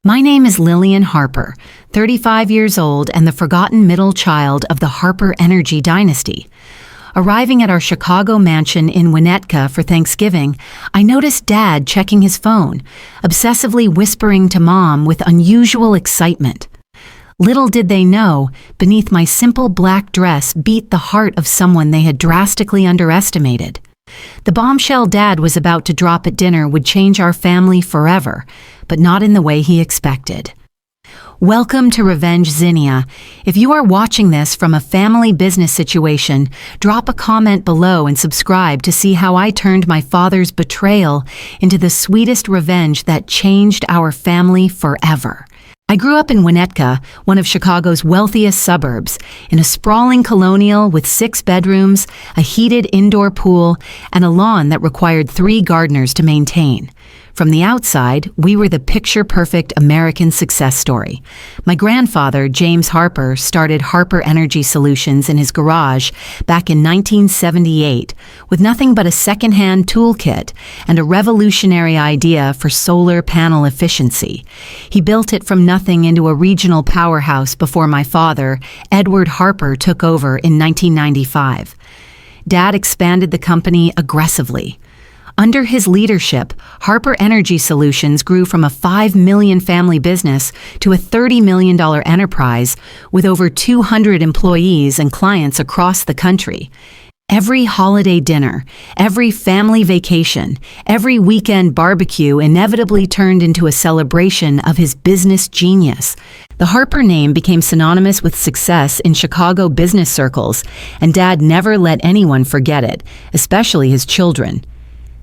My name is Lillian Harper, 35 years old and the forgotten middle child of the Harper Energy dynasty. Arriving at our Chicago mansion in Winnetka for Thanksgiving, I noticed Dad checking his phone, obsessively whispering to Mom with unusual excitement. Little did they know, beneath my simple black dress beat the heart of someone they had drastically underestimated. The bombshell Dad was about to drop at dinner would change our family forever, but not in the way he expected. Welcome to Renvenge Zinnia. If you are watching this from a family business situation, drop a comment below and subscribe to see how I turned my father's betrayal into the sweetest revenge that changed our family forever. I grew up in Winnetka, one of Chicago's wealthiest suburbs, in a sprawling colonial with 6 bedrooms, a heated indoor pool, and a lawn that required 3 gardeners to maintain. From the outside, we were the picture-perfect American success story. My grandfather, James Harper, started Harper Energy Solutions in his garage back in 1978 with nothing but a second-hand toolkit and a revolutionary idea for solar panel efficiency. He built it from nothing into a regional powerhouse before my father, Edward Harper, took over in 1995. Dad expanded the company aggressively. Under his leadership, Harper Energy Solutions grew from a $5 million family business to a $30 million enterprise with over 200 employees and clients across the country. Every holiday dinner, every family vacation, every weekend barbecue inevitably turned into a celebration of his business genius. The Harper name became synonymous with success in Chicago business circles, and Dad never let anyone forget it, especially his children.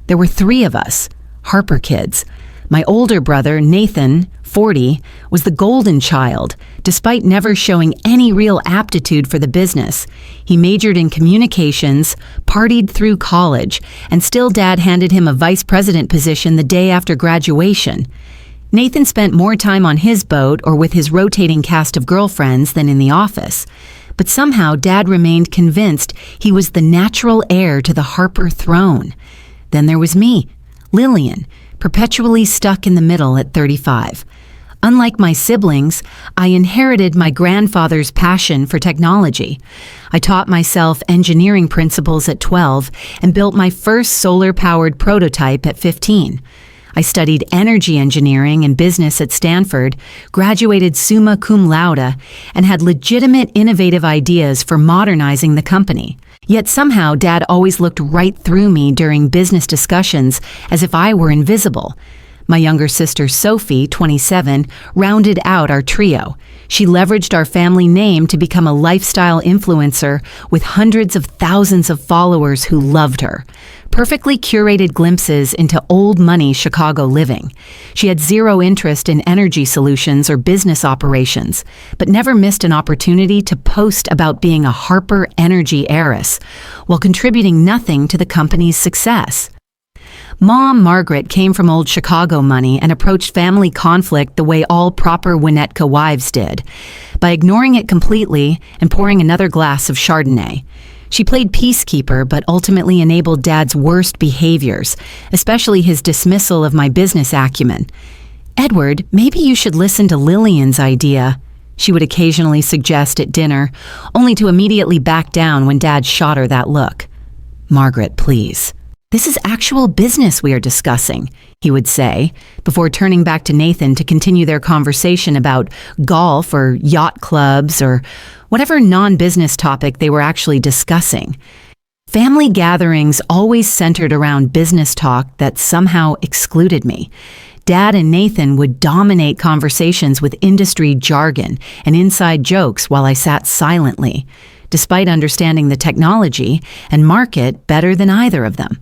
There were 3 of us, Harper kids. My older brother, Nathan, 40, was the golden child, despite never showing any real aptitude for the business. He majored in communications, partied through college, and still Dad handed him a vice president position the day after graduation. Nathan spent more time on his boat or with his rotating cast of girlfriends than in the office. But somehow Dad remained convinced he was the natural heir to the Harper throne. Then there was me, Lillian, perpetually stuck in the middle at 35. Unlike my siblings, I inherited my grandfather's passion for technology. I taught myself engineering principles at 12 and built my first solar-powered prototype at 15. I studied energy engineering and business at Stanford, graduated summa cum laude, and had legitimate innovative ideas for modernizing the company. Yet somehow Dad always looked right through me during business discussions as if I were invisible. My younger sister Sophie, 27, rounded out our trio. She leveraged our family name to become a lifestyle influencer with hundreds of thousands of followers who loved her. Perfectly curated glimpses into old money Chicago living. She had zero interest in energy solutions or business operations, but never missed an opportunity to post about being a Harper Energy heiress, while contributing nothing to the company's success. Mom, Margaret, came from old Chicago money and approached family conflict the way all proper Winnetka wives did, by ignoring it completely and pouring another glass of Chardonnay. She played peacekeeper but ultimately enabled Dad's worst behaviors, especially his dismissal of my business acumen. "Edward, maybe you should listen to Lillian's idea," she would occasionally suggest at dinner, only to immediately back down when Dad shot her that look. "Margaret, please. This is actual business we are discussing," he would say, before turning back to Nathan to continue their conversation about golf or yacht clubs or whatever non-business topic they were actually discussing. Family gatherings always centered around business talk that somehow excluded me. Dad and Nathan would dominate conversations with industry jargon and inside jokes while I sat silently, despite understanding the technology and market better than either of them.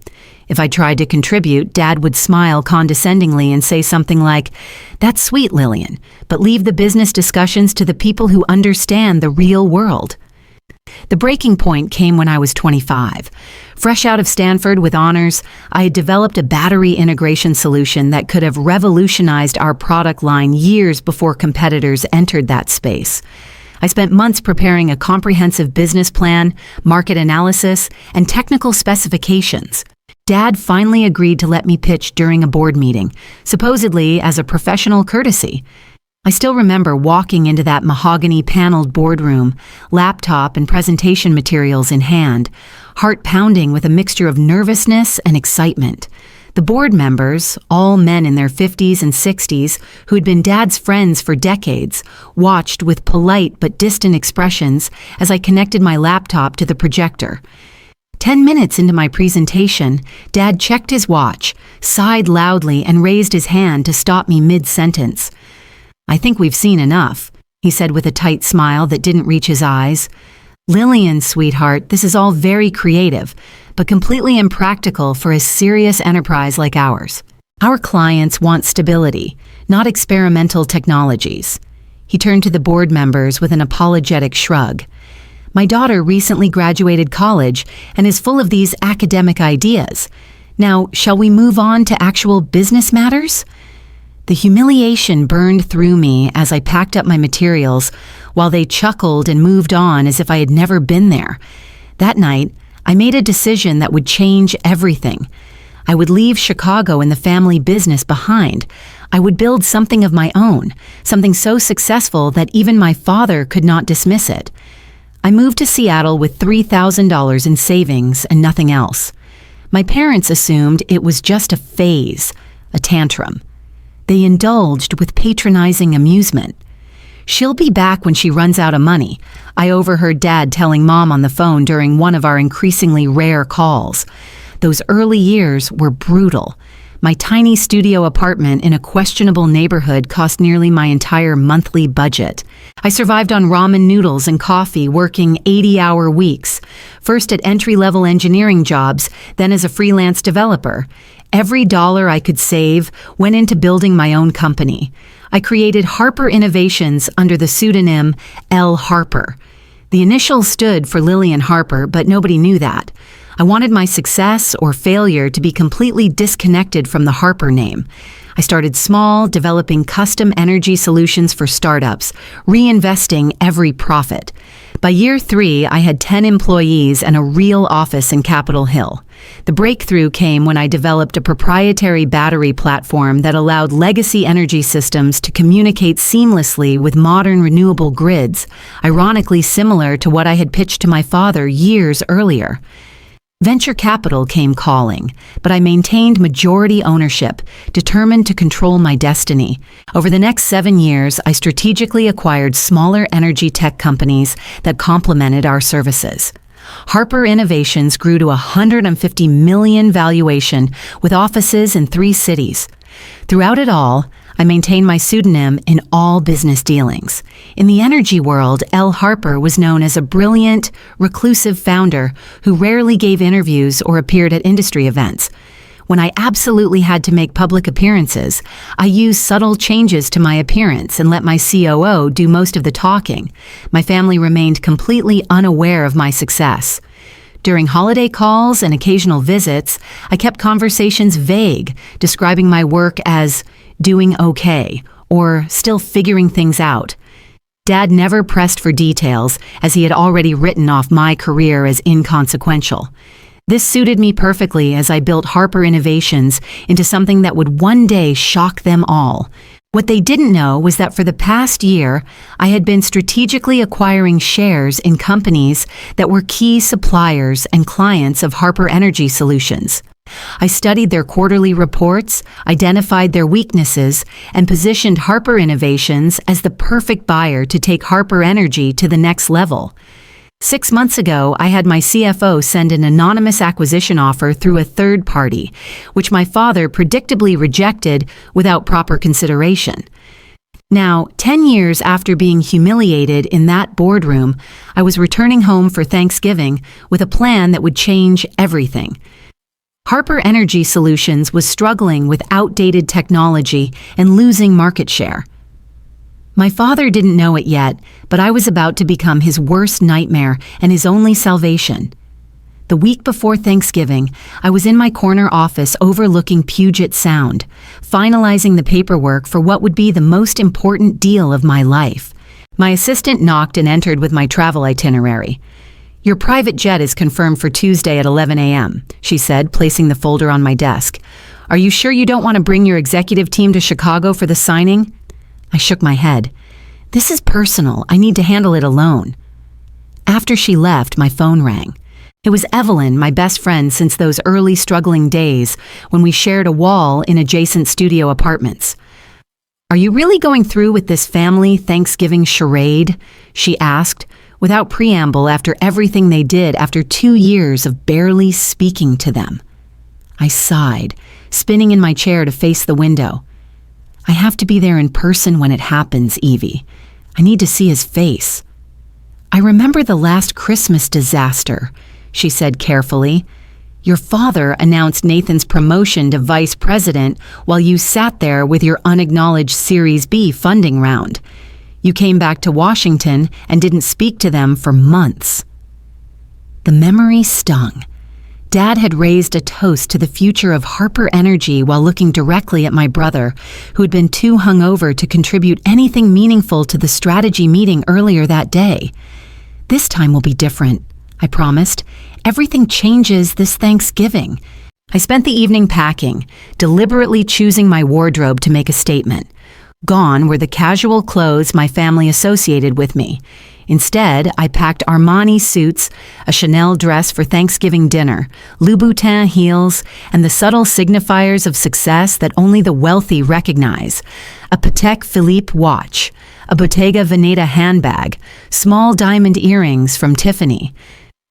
If I tried to contribute, Dad would smile condescendingly and say something like, "That's sweet, Lillian, but leave the business discussions to the people who understand the real world." The breaking point came when I was 25. Fresh out of Stanford with honors, I had developed a battery integration solution that could have revolutionized our product line years before competitors entered that space. I spent months preparing a comprehensive business plan, market analysis, and technical specifications. Dad finally agreed to let me pitch during a board meeting, supposedly as a professional courtesy. I still remember walking into that mahogany-paneled boardroom, laptop and presentation materials in hand, heart pounding with a mixture of nervousness and excitement. The board members, all men in their 50s and 60s who had been Dad's friends for decades, watched with polite but distant expressions as I connected my laptop to the projector. 10 minutes into my presentation, Dad checked his watch, sighed loudly, and raised his hand to stop me mid-sentence. "I think we've seen enough," he said with a tight smile that didn't reach his eyes. "Lillian, sweetheart, this is all very creative, but completely impractical for a serious enterprise like ours. Our clients want stability, not experimental technologies." He turned to the board members with an apologetic shrug. "My daughter recently graduated college and is full of these academic ideas. Now, shall we move on to actual business matters?" The humiliation burned through me as I packed up my materials, while they chuckled and moved on as if I had never been there. That night, I made a decision that would change everything. I would leave Chicago and the family business behind. I would build something of my own, something so successful that even my father could not dismiss it. I moved to Seattle with $3,000 in savings and nothing else. My parents assumed it was just a phase, a tantrum. They indulged with patronizing amusement. "She'll be back when she runs out of money," I overheard Dad telling Mom on the phone during one of our increasingly rare calls. Those early years were brutal. My tiny studio apartment in a questionable neighborhood cost nearly my entire monthly budget. I survived on ramen noodles and coffee, working 80-hour weeks, first at entry-level engineering jobs, then as a freelance developer. Every dollar I could save went into building my own company. I created Harper Innovations under the pseudonym L. Harper. The initials stood for Lillian Harper, but nobody knew that. I wanted my success or failure to be completely disconnected from the Harper name. I started small, developing custom energy solutions for startups, reinvesting every profit. By year 3, I had 10 employees and a real office in Capitol Hill. The breakthrough came when I developed a proprietary battery platform that allowed legacy energy systems to communicate seamlessly with modern renewable grids, ironically similar to what I had pitched to my father years earlier. Venture capital came calling, but I maintained majority ownership, determined to control my destiny. Over the next 7 years, I strategically acquired smaller energy tech companies that complemented our services. Harper Innovations grew to $150 million valuation with offices in 3 cities. Throughout it all, I maintained my pseudonym in all business dealings. In the energy world, L. Harper was known as a brilliant, reclusive founder who rarely gave interviews or appeared at industry events. When I absolutely had to make public appearances, I used subtle changes to my appearance and let my COO do most of the talking. My family remained completely unaware of my success. During holiday calls and occasional visits, I kept conversations vague, describing my work as doing okay or still figuring things out. Dad never pressed for details, as he had already written off my career as inconsequential. This suited me perfectly as I built Harper Innovations into something that would one day shock them all. What they didn't know was that for the past year, I had been strategically acquiring shares in companies that were key suppliers and clients of Harper Energy Solutions. I studied their quarterly reports, identified their weaknesses, and positioned Harper Innovations as the perfect buyer to take Harper Energy to the next level. 6 months ago, I had my CFO send an anonymous acquisition offer through a third party, which my father predictably rejected without proper consideration. Now, 10 years after being humiliated in that boardroom, I was returning home for Thanksgiving with a plan that would change everything. Harper Energy Solutions was struggling with outdated technology and losing market share. My father didn't know it yet, but I was about to become his worst nightmare and his only salvation. The week before Thanksgiving, I was in my corner office overlooking Puget Sound, finalizing the paperwork for what would be the most important deal of my life. My assistant knocked and entered with my travel itinerary. Your private jet is confirmed for Tuesday at 11 a.m., she said, placing the folder on my desk. Are you sure you don't want to bring your executive team to Chicago for the signing? I shook my head. This is personal. I need to handle it alone. After she left, my phone rang. It was Evelyn, my best friend since those early struggling days when we shared a wall in adjacent studio apartments. Are you really going through with this family Thanksgiving charade? She asked, without preamble after everything they did after 2 years of barely speaking to them. I sighed, spinning in my chair to face the window. I have to be there in person when it happens, Evie. I need to see his face. I remember the last Christmas disaster, she said carefully. Your father announced Nathan's promotion to vice president while you sat there with your unacknowledged Series B funding round. You came back to Washington and didn't speak to them for months. The memory stung. Dad had raised a toast to the future of Harper Energy while looking directly at my brother, who had been too hungover to contribute anything meaningful to the strategy meeting earlier that day. This time will be different, I promised. Everything changes this Thanksgiving. I spent the evening packing, deliberately choosing my wardrobe to make a statement. Gone were the casual clothes my family associated with me. Instead, I packed Armani suits, a Chanel dress for Thanksgiving dinner, Louboutin heels, and the subtle signifiers of success that only the wealthy recognize, a Patek Philippe watch, a Bottega Veneta handbag, small diamond earrings from Tiffany.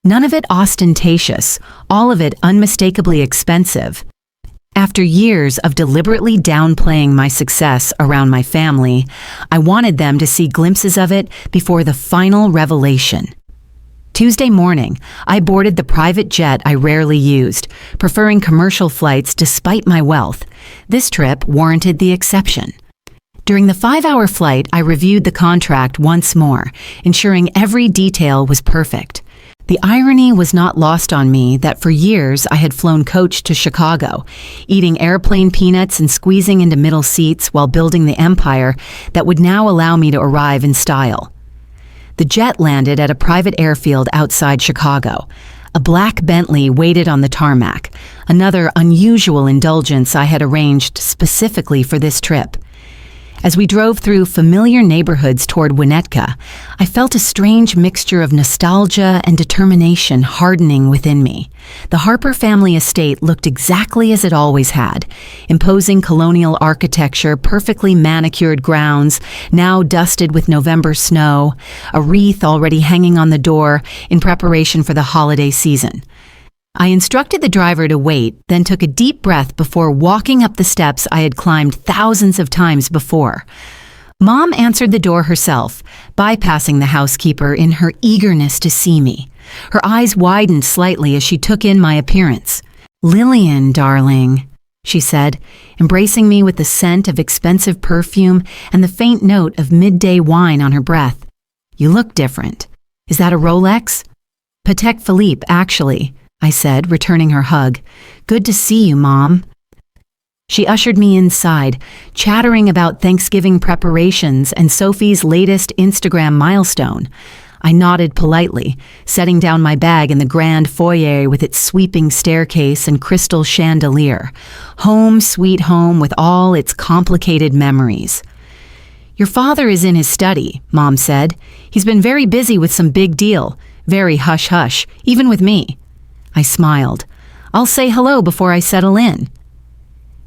None of it ostentatious, all of it unmistakably expensive. After years of deliberately downplaying my success around my family, I wanted them to see glimpses of it before the final revelation. Tuesday morning, I boarded the private jet I rarely used, preferring commercial flights despite my wealth. This trip warranted the exception. During the 5-hour flight, I reviewed the contract once more, ensuring every detail was perfect. The irony was not lost on me that for years I had flown coach to Chicago, eating airplane peanuts and squeezing into middle seats while building the empire that would now allow me to arrive in style. The jet landed at a private airfield outside Chicago. A black Bentley waited on the tarmac, another unusual indulgence I had arranged specifically for this trip. As we drove through familiar neighborhoods toward Winnetka, I felt a strange mixture of nostalgia and determination hardening within me. The Harper family estate looked exactly as it always had, imposing colonial architecture, perfectly manicured grounds, now dusted with November snow, a wreath already hanging on the door in preparation for the holiday season. I instructed the driver to wait, then took a deep breath before walking up the steps I had climbed thousands of times before. Mom answered the door herself, bypassing the housekeeper in her eagerness to see me. Her eyes widened slightly as she took in my appearance. "Lillian, darling," she said, embracing me with the scent of expensive perfume and the faint note of midday wine on her breath. "You look different. Is that a Rolex?" "Patek Philippe, actually," I said, returning her hug. "Good to see you, Mom." She ushered me inside, chattering about Thanksgiving preparations and Sophie's latest Instagram milestone. I nodded politely, setting down my bag in the grand foyer with its sweeping staircase and crystal chandelier. Home sweet home with all its complicated memories. "Your father is in his study," Mom said. "He's been very busy with some big deal. Very hush-hush, even with me." I smiled. "I'll say hello before I settle in."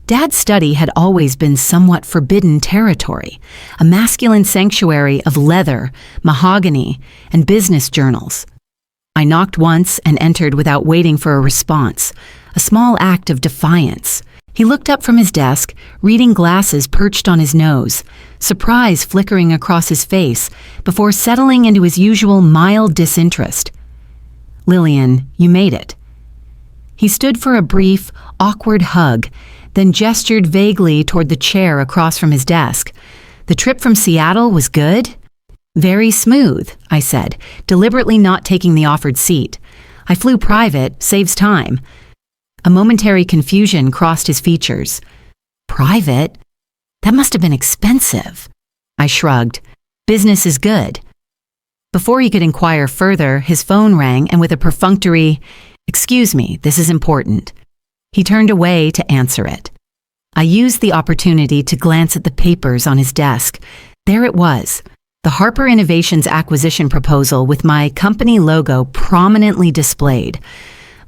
Dad's study had always been somewhat forbidden territory, a masculine sanctuary of leather, mahogany, and business journals. I knocked once and entered without waiting for a response, a small act of defiance. He looked up from his desk, reading glasses perched on his nose, surprise flickering across his face, before settling into his usual mild disinterest. "Lillian, you made it." He stood for a brief, awkward hug, then gestured vaguely toward the chair across from his desk. "The trip from Seattle was good?" "Very smooth," I said, deliberately not taking the offered seat. "I flew private, saves time." A momentary confusion crossed his features. "Private? That must have been expensive." I shrugged. "Business is good." Before he could inquire further, his phone rang, and with a perfunctory, "Excuse me, this is important," he turned away to answer it. I used the opportunity to glance at the papers on his desk. There it was, the Harper Innovations acquisition proposal with my company logo prominently displayed.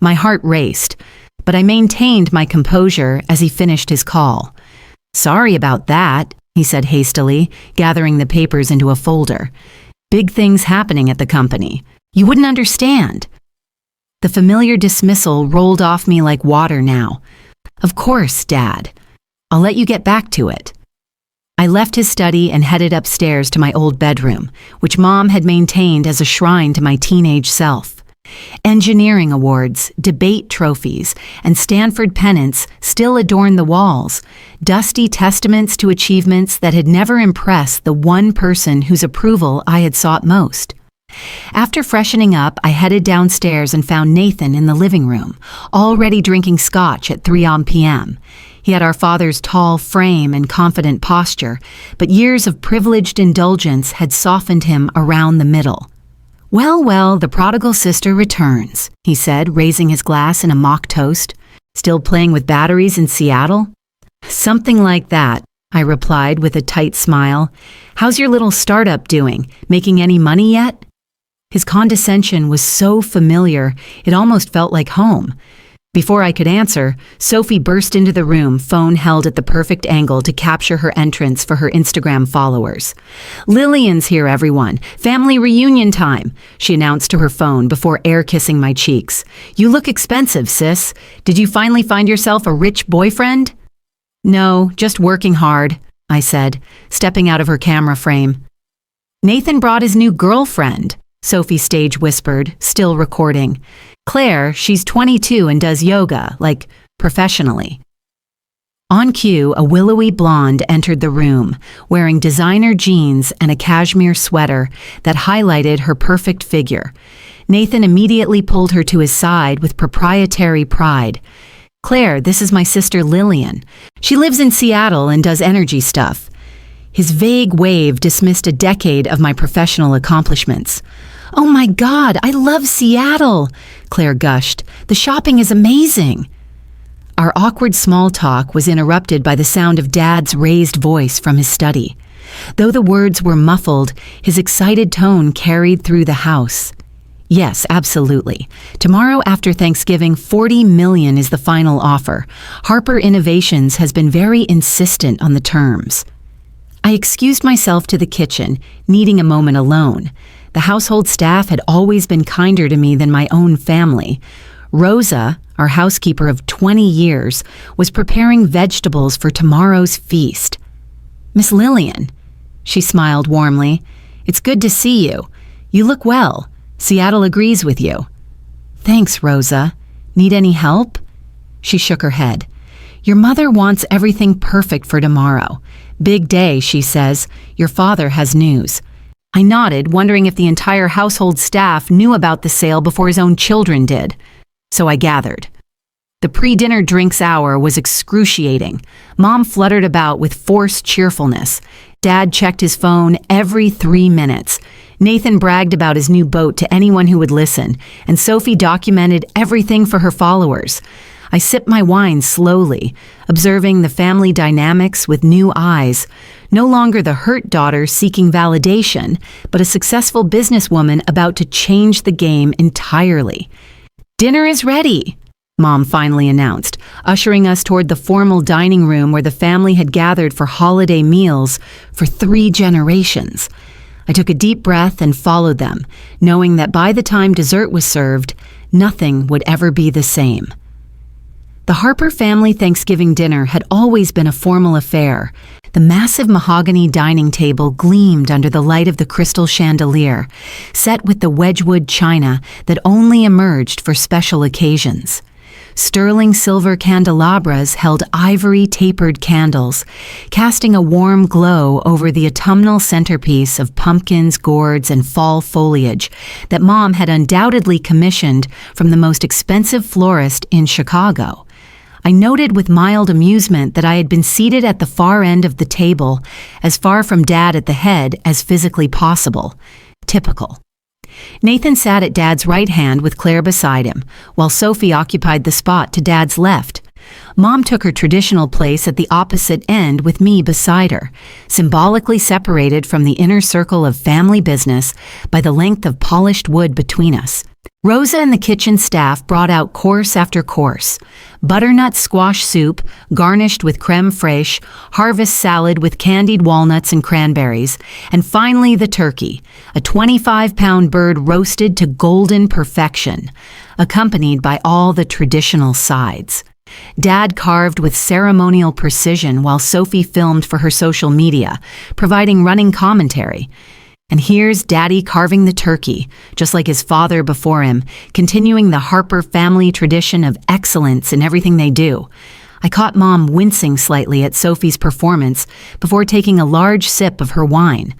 My heart raced, but I maintained my composure as he finished his call. "Sorry about that," he said hastily, gathering the papers into a folder. "Big things happening at the company. You wouldn't understand." The familiar dismissal rolled off me like water now. "Of course, Dad. I'll let you get back to it." I left his study and headed upstairs to my old bedroom, which Mom had maintained as a shrine to my teenage self. Engineering awards, debate trophies, and Stanford pennants still adorned the walls, dusty testaments to achievements that had never impressed the one person whose approval I had sought most. After freshening up, I headed downstairs and found Nathan in the living room, already drinking scotch at 3 p.m. He had our father's tall frame and confident posture, but years of privileged indulgence had softened him around the middle. "Well, well, the prodigal sister returns," he said, raising his glass in a mock toast. "Still playing with batteries in Seattle?" "Something like that," I replied with a tight smile. "How's your little startup doing? Making any money yet?" His condescension was so familiar, it almost felt like home. Before I could answer, Sophie burst into the room, phone held at the perfect angle to capture her entrance for her Instagram followers. "Lillian's here, everyone. Family reunion time," she announced to her phone before air-kissing my cheeks. "You look expensive, sis. Did you finally find yourself a rich boyfriend?" "No, just working hard," I said, stepping out of her camera frame. "Nathan brought his new girlfriend," Sophie stage whispered, still recording. "Claire, she's 22 and does yoga, like, professionally." On cue, a willowy blonde entered the room, wearing designer jeans and a cashmere sweater that highlighted her perfect figure. Nathan immediately pulled her to his side with proprietary pride. "Claire, this is my sister Lillian. She lives in Seattle and does energy stuff." His vague wave dismissed a decade of my professional accomplishments. "Oh my God, I love Seattle," Claire gushed. "The shopping is amazing." Our awkward small talk was interrupted by the sound of Dad's raised voice from his study. Though the words were muffled, his excited tone carried through the house. "Yes, absolutely. Tomorrow after Thanksgiving, $40 million is the final offer. Harper Innovations has been very insistent on the terms." I excused myself to the kitchen, needing a moment alone. The household staff had always been kinder to me than my own family. Rosa, our housekeeper of 20 years, was preparing vegetables for tomorrow's feast. "Miss Lillian," she smiled warmly, "it's good to see you. You look well. Seattle agrees with you." "Thanks, Rosa. Need any help?" She shook her head. "Your mother wants everything perfect for tomorrow. Big day, she says. Your father has news." I nodded, wondering if the entire household staff knew about the sale before his own children did. So I gathered. The pre-dinner drinks hour was excruciating. Mom fluttered about with forced cheerfulness. Dad checked his phone every 3 minutes. Nathan bragged about his new boat to anyone who would listen, and Sophie documented everything for her followers. I sipped my wine slowly, observing the family dynamics with new eyes. No longer the hurt daughter seeking validation, but a successful businesswoman about to change the game entirely. "Dinner is ready," Mom finally announced, ushering us toward the formal dining room where the family had gathered for holiday meals for 3 generations. I took a deep breath and followed them, knowing that by the time dessert was served, nothing would ever be the same. The Harper family Thanksgiving dinner had always been a formal affair. The massive mahogany dining table gleamed under the light of the crystal chandelier, set with the Wedgwood china that only emerged for special occasions. Sterling silver candelabras held ivory tapered candles, casting a warm glow over the autumnal centerpiece of pumpkins, gourds, and fall foliage that Mom had undoubtedly commissioned from the most expensive florist in Chicago. I noted with mild amusement that I had been seated at the far end of the table, as far from Dad at the head as physically possible. Typical. Nathan sat at Dad's right hand with Claire beside him, while Sophie occupied the spot to Dad's left. Mom took her traditional place at the opposite end with me beside her, symbolically separated from the inner circle of family business by the length of polished wood between us. Rosa and the kitchen staff brought out course after course: butternut squash soup garnished with creme fraiche, harvest salad with candied walnuts and cranberries, and finally the turkey, a 25-pound bird roasted to golden perfection, accompanied by all the traditional sides. Dad carved with ceremonial precision while Sophie filmed for her social media, providing running commentary. And here's Daddy carving the turkey, just like his father before him, continuing the Harper family tradition of excellence in everything they do. I caught Mom wincing slightly at Sophie's performance before taking a large sip of her wine.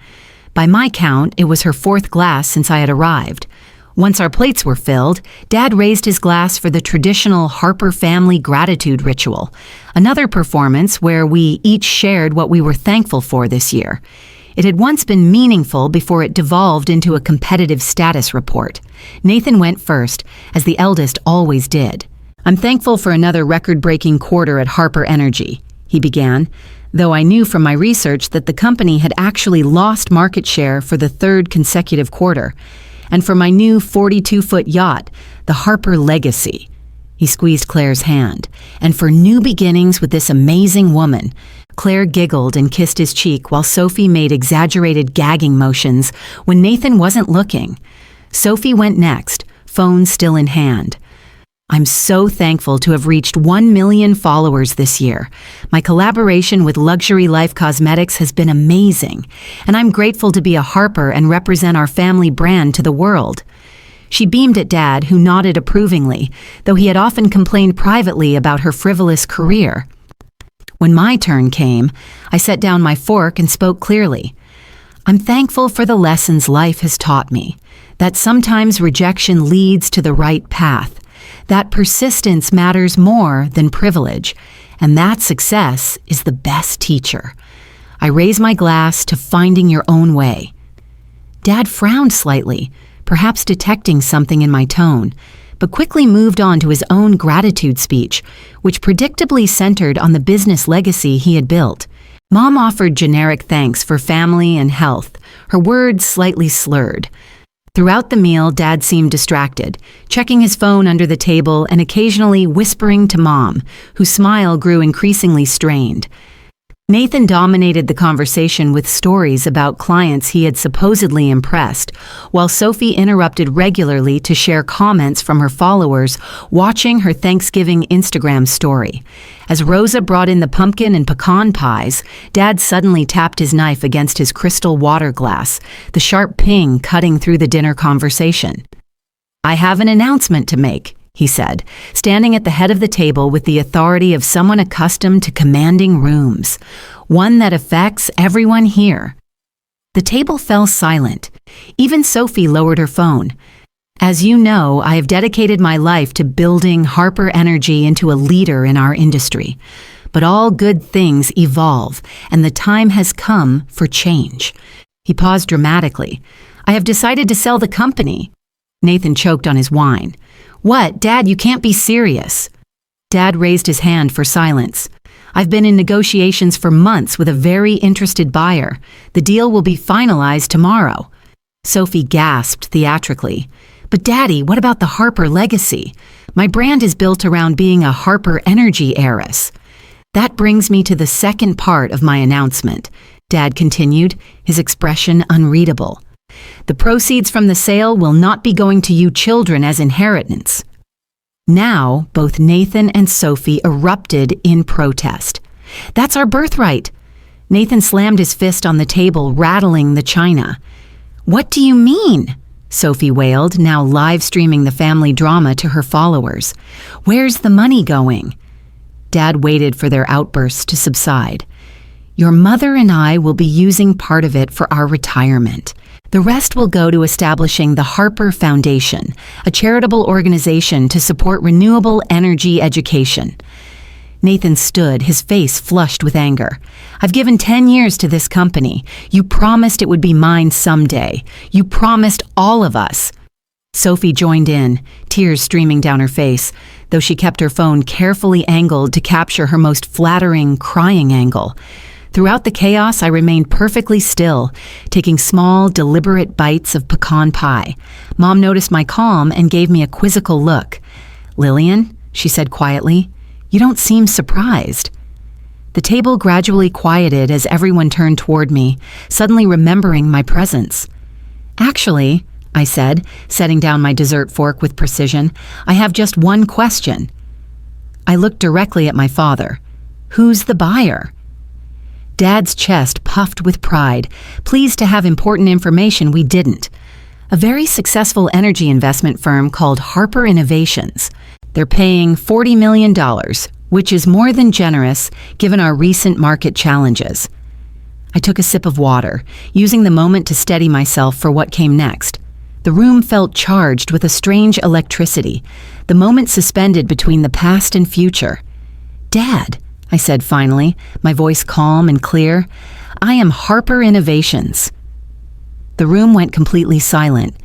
By my count, it was her fourth glass since I had arrived. Once our plates were filled, Dad raised his glass for the traditional Harper family gratitude ritual, another performance where we each shared what we were thankful for this year. It had once been meaningful before it devolved into a competitive status report. Nathan went first, as the eldest always did. "I'm thankful for another record-breaking quarter at Harper Energy," he began, though I knew from my research that the company had actually lost market share for the third consecutive quarter, and for my new 42-foot yacht, the Harper Legacy. He squeezed Claire's hand. "And for new beginnings with this amazing woman." Claire giggled and kissed his cheek while Sophie made exaggerated gagging motions when Nathan wasn't looking. Sophie went next, phone still in hand. "I'm so thankful to have reached 1 million followers this year. My collaboration with Luxury Life Cosmetics has been amazing, and I'm grateful to be a Harper and represent our family brand to the world." She beamed at Dad, who nodded approvingly, though he had often complained privately about her frivolous career. When my turn came, I set down my fork and spoke clearly. "I'm thankful for the lessons life has taught me, that sometimes rejection leads to the right path, that persistence matters more than privilege, and that success is the best teacher. I raise my glass to finding your own way." Dad frowned slightly, perhaps detecting something in my tone, but quickly moved on to his own gratitude speech, which predictably centered on the business legacy he had built. Mom offered generic thanks for family and health, her words slightly slurred. Throughout the meal, Dad seemed distracted, checking his phone under the table and occasionally whispering to Mom, whose smile grew increasingly strained. Nathan dominated the conversation with stories about clients he had supposedly impressed, while Sophie interrupted regularly to share comments from her followers watching her Thanksgiving Instagram story. As Rosa brought in the pumpkin and pecan pies, Dad suddenly tapped his knife against his crystal water glass, the sharp ping cutting through the dinner conversation. "I have an announcement to make," he said, standing at the head of the table with the authority of someone accustomed to commanding rooms, one that affects everyone here. The table fell silent. Even Sophie lowered her phone. "As you know, I have dedicated my life to building Harper Energy into a leader in our industry. But all good things evolve, and the time has come for change." He paused dramatically. "I have decided to sell the company." Nathan choked on his wine. "What, Dad, you can't be serious." Dad raised his hand for silence. "I've been in negotiations for months with a very interested buyer. The deal will be finalized tomorrow." Sophie gasped theatrically. "But Daddy, what about the Harper legacy? My brand is built around being a Harper Energy heiress." "That brings me to the second part of my announcement," Dad continued, his expression unreadable. "The proceeds from the sale will not be going to you children as inheritance." Now, both Nathan and Sophie erupted in protest. "That's our birthright." Nathan slammed his fist on the table, rattling the china. "What do you mean?" Sophie wailed, now live streaming the family drama to her followers. "Where's the money going?" Dad waited for their outbursts to subside. "Your mother and I will be using part of it for our retirement. The rest will go to establishing the Harper Foundation, a charitable organization to support renewable energy education." Nathan stood, his face flushed with anger. "I've given 10 years to this company. You promised it would be mine someday. You promised all of us." Sophie joined in, tears streaming down her face, though she kept her phone carefully angled to capture her most flattering, crying angle. Throughout the chaos, I remained perfectly still, taking small, deliberate bites of pecan pie. Mom noticed my calm and gave me a quizzical look. "Lillian," she said quietly, "you don't seem surprised." The table gradually quieted as everyone turned toward me, suddenly remembering my presence. "Actually," I said, setting down my dessert fork with precision, "I have just one question." I looked directly at my father. "Who's the buyer?" Dad's chest puffed with pride, pleased to have important information we didn't. A very successful energy investment firm called Harper Innovations. They're paying $40 million, which is more than generous given our recent market challenges. I took a sip of water, using the moment to steady myself for what came next. The room felt charged with a strange electricity, the moment suspended between the past and future. "Dad," I said finally, my voice calm and clear, "I am Harper Innovations." The room went completely silent.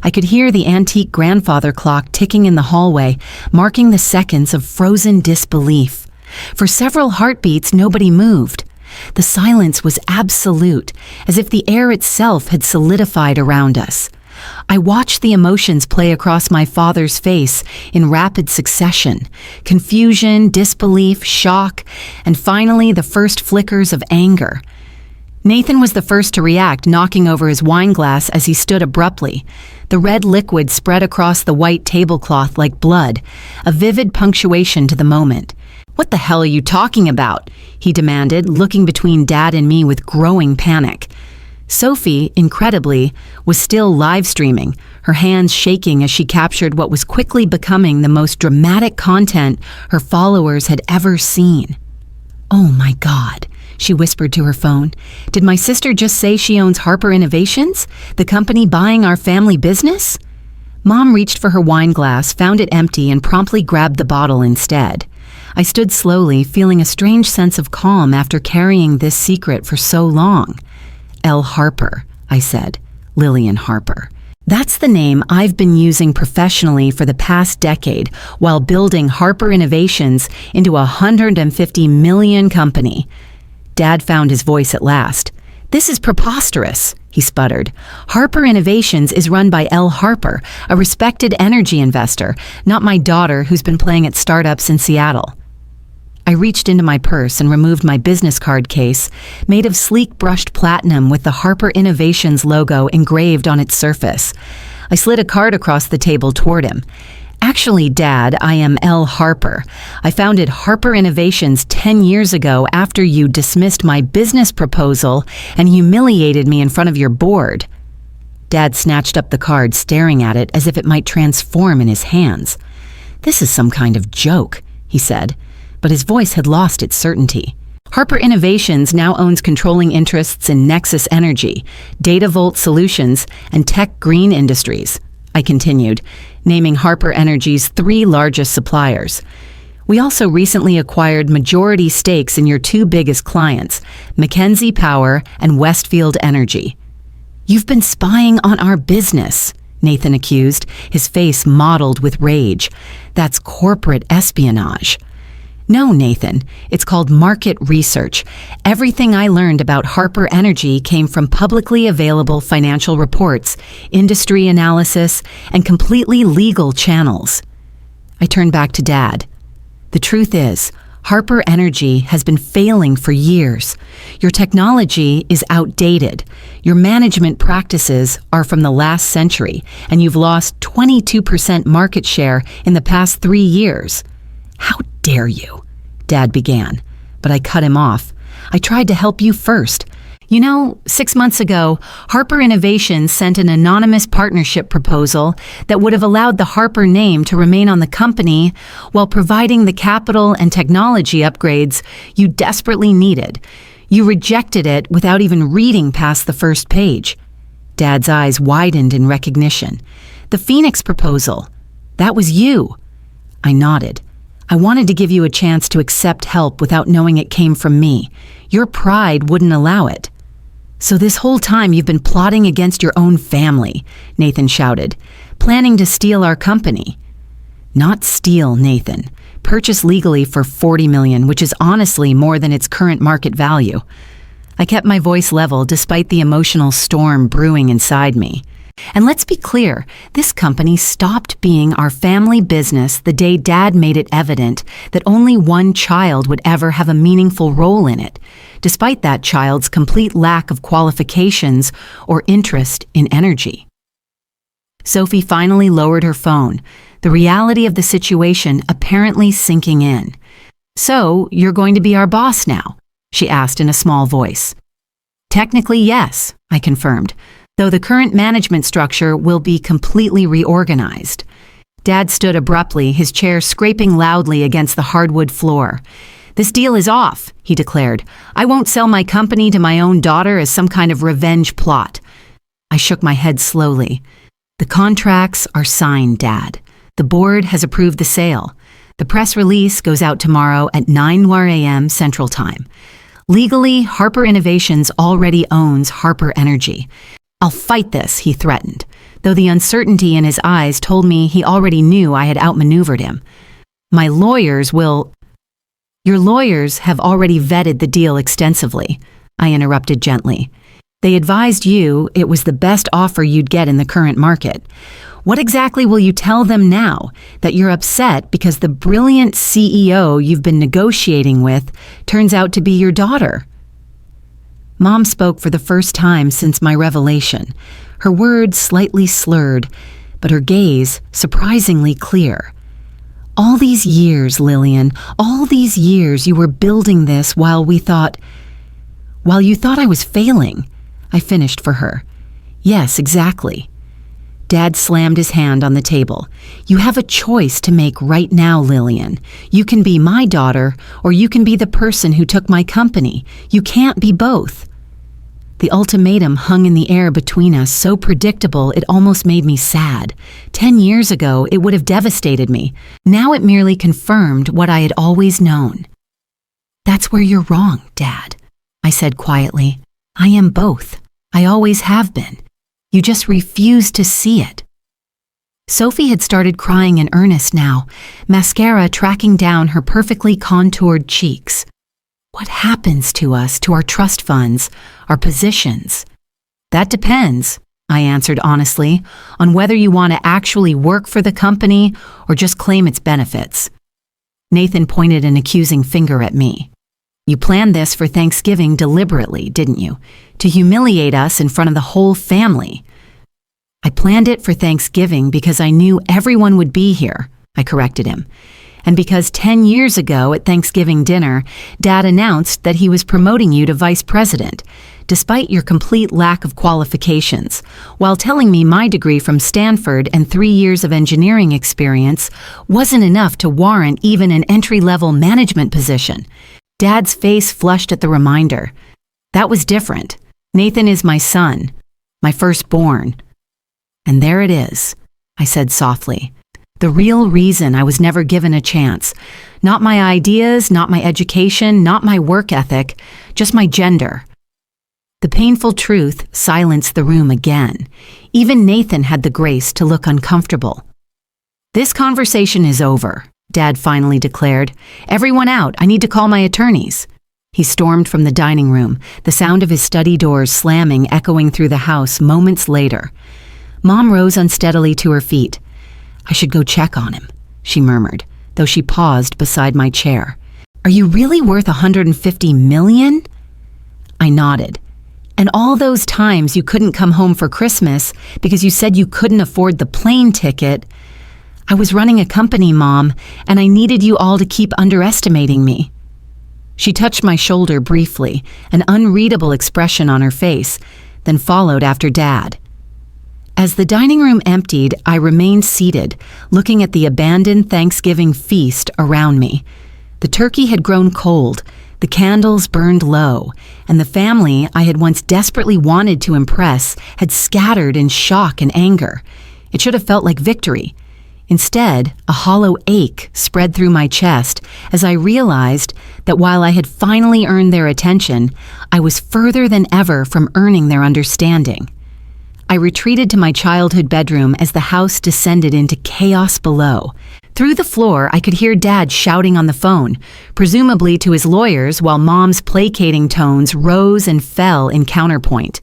I could hear the antique grandfather clock ticking in the hallway, marking the seconds of frozen disbelief. For several heartbeats, nobody moved. The silence was absolute, as if the air itself had solidified around us. I watched the emotions play across my father's face in rapid succession: confusion, disbelief, shock, and finally the first flickers of anger. Nathan was the first to react, knocking over his wine glass as he stood abruptly. The red liquid spread across the white tablecloth like blood, a vivid punctuation to the moment. "What the hell are you talking about?" he demanded, looking between Dad and me with growing panic. Sophie, incredibly, was still live streaming, her hands shaking as she captured what was quickly becoming the most dramatic content her followers had ever seen. "Oh my God," she whispered to her phone. "Did my sister just say she owns Harper Innovations, the company buying our family business?" Mom reached for her wine glass, found it empty, and promptly grabbed the bottle instead. I stood slowly, feeling a strange sense of calm after carrying this secret for so long. "L. Harper," I said. "Lillian Harper. That's the name I've been using professionally for the past decade while building Harper Innovations into a $150 million company." Dad found his voice at last. "This is preposterous," he sputtered. "Harper Innovations is run by L. Harper, a respected energy investor, not my daughter who's been playing at startups in Seattle." I reached into my purse and removed my business card case, made of sleek brushed platinum with the Harper Innovations logo engraved on its surface. I slid a card across the table toward him. "Actually, Dad, I am L. Harper. I founded Harper Innovations 10 years ago after you dismissed my business proposal and humiliated me in front of your board." Dad snatched up the card, staring at it as if it might transform in his hands. "This is some kind of joke," he said, but his voice had lost its certainty. "Harper Innovations now owns controlling interests in Nexus Energy, DataVolt Solutions, and Tech Green Industries," I continued, naming Harper Energy's 3 largest suppliers. "We also recently acquired majority stakes in your 2 biggest clients, Mackenzie Power and Westfield Energy." "You've been spying on our business," Nathan accused, his face mottled with rage. "That's corporate espionage." "No, Nathan, it's called market research. Everything I learned about Harper Energy came from publicly available financial reports, industry analysis, and completely legal channels." I turned back to Dad. "The truth is, Harper Energy has been failing for years. Your technology is outdated. Your management practices are from the last century, and you've lost 22% market share in the past 3 years. "How dare you?" Dad began, but I cut him off. "I tried to help you first. You know, 6 months ago, Harper Innovations sent an anonymous partnership proposal that would have allowed the Harper name to remain on the company while providing the capital and technology upgrades you desperately needed. You rejected it without even reading past the first page." Dad's eyes widened in recognition. "The Phoenix proposal. That was you." I nodded. I wanted to give you a chance to accept help without knowing it came from me. Your pride wouldn't allow it. So this whole time you've been plotting against your own family, Nathan shouted, planning to steal our company. Not steal, Nathan. Purchase legally for $40 million, which is honestly more than its current market value. I kept my voice level despite the emotional storm brewing inside me. And let's be clear, this company stopped being our family business the day Dad made it evident that only one child would ever have a meaningful role in it, despite that child's complete lack of qualifications or interest in energy. Sophie finally lowered her phone, the reality of the situation apparently sinking in. "So, you're going to be our boss now?" she asked in a small voice. "Technically, yes," I confirmed, though the current management structure will be completely reorganized. Dad stood abruptly, his chair scraping loudly against the hardwood floor. "This deal is off," he declared. "I won't sell my company to my own daughter as some kind of revenge plot." I shook my head slowly. "The contracts are signed, Dad. The board has approved the sale. The press release goes out tomorrow at 9 a.m. Central Time. Legally, Harper Innovations already owns Harper Energy. I'll fight this," he threatened, though the uncertainty in his eyes told me he already knew I had outmaneuvered him. "My lawyers will—" "Your lawyers have already vetted the deal extensively," I interrupted gently. "They advised you it was the best offer you'd get in the current market. What exactly will you tell them now, that you're upset because the brilliant CEO you've been negotiating with turns out to be your daughter?" Mom spoke for the first time since my revelation, her words slightly slurred, but her gaze surprisingly clear. "All these years, Lillian, all these years you were building this while you thought I was failing," I finished for her. "Yes, exactly." Dad slammed his hand on the table. "You have a choice to make right now, Lillian. You can be my daughter, or you can be the person who took my company. You can't be both." The ultimatum hung in the air between us, so predictable it almost made me sad. 10 years ago, it would have devastated me. Now it merely confirmed what I had always known. "That's where you're wrong, Dad," I said quietly. "I am both. I always have been. You just refuse to see it." Sophie had started crying in earnest now, mascara tracking down her perfectly contoured cheeks. "What happens to us, to our trust funds, our positions?" "That depends," I answered honestly, "on whether you want to actually work for the company or just claim its benefits." Nathan pointed an accusing finger at me. "You planned this for Thanksgiving deliberately, didn't you? To humiliate us in front of the whole family." "I planned it for Thanksgiving because I knew everyone would be here," I corrected him. "And because 10 years ago at Thanksgiving dinner, Dad announced that he was promoting you to vice president, despite your complete lack of qualifications, while telling me my degree from Stanford and 3 years of engineering experience wasn't enough to warrant even an entry-level management position." Dad's face flushed at the reminder. "That was different. Nathan is my son, my firstborn." "And there it is," I said softly. "The real reason I was never given a chance. Not my ideas, not my education, not my work ethic, just my gender." The painful truth silenced the room again. Even Nathan had the grace to look uncomfortable. "This conversation is over," Dad finally declared. "Everyone out, I need to call my attorneys." He stormed from the dining room, the sound of his study doors slamming echoing through the house moments later. Mom rose unsteadily to her feet. "I should go check on him," she murmured, though she paused beside my chair. "Are you really worth $150 million? I nodded. "And all those times you couldn't come home for Christmas because you said you couldn't afford the plane ticket. I was running a company, Mom, and I needed you all to keep underestimating me." She touched my shoulder briefly, an unreadable expression on her face, then followed after Dad. As the dining room emptied, I remained seated, looking at the abandoned Thanksgiving feast around me. The turkey had grown cold, the candles burned low, and the family I had once desperately wanted to impress had scattered in shock and anger. It should have felt like victory. Instead, a hollow ache spread through my chest as I realized that while I had finally earned their attention, I was further than ever from earning their understanding. I retreated to my childhood bedroom as the house descended into chaos below. Through the floor, I could hear Dad shouting on the phone, presumably to his lawyers, while Mom's placating tones rose and fell in counterpoint.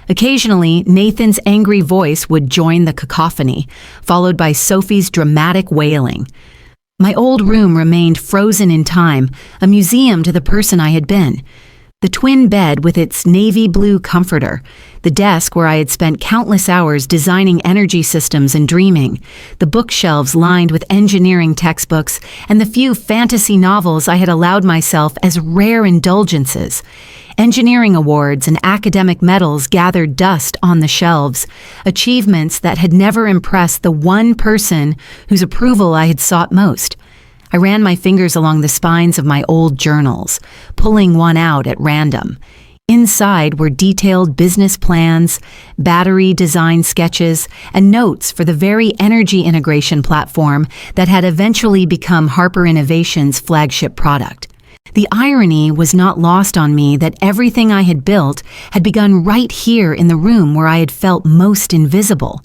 Occasionally, Nathan's angry voice would join the cacophony, followed by Sophie's dramatic wailing. My old room remained frozen in time, a museum to the person I had been. The twin bed with its navy blue comforter, the desk where I had spent countless hours designing energy systems and dreaming, the bookshelves lined with engineering textbooks, and the few fantasy novels I had allowed myself as rare indulgences. Engineering awards and academic medals gathered dust on the shelves, achievements that had never impressed the one person whose approval I had sought most. I ran my fingers along the spines of my old journals, pulling one out at random. Inside were detailed business plans, battery design sketches, and notes for the very energy integration platform that had eventually become Harper Innovation's flagship product. The irony was not lost on me that everything I had built had begun right here in the room where I had felt most invisible.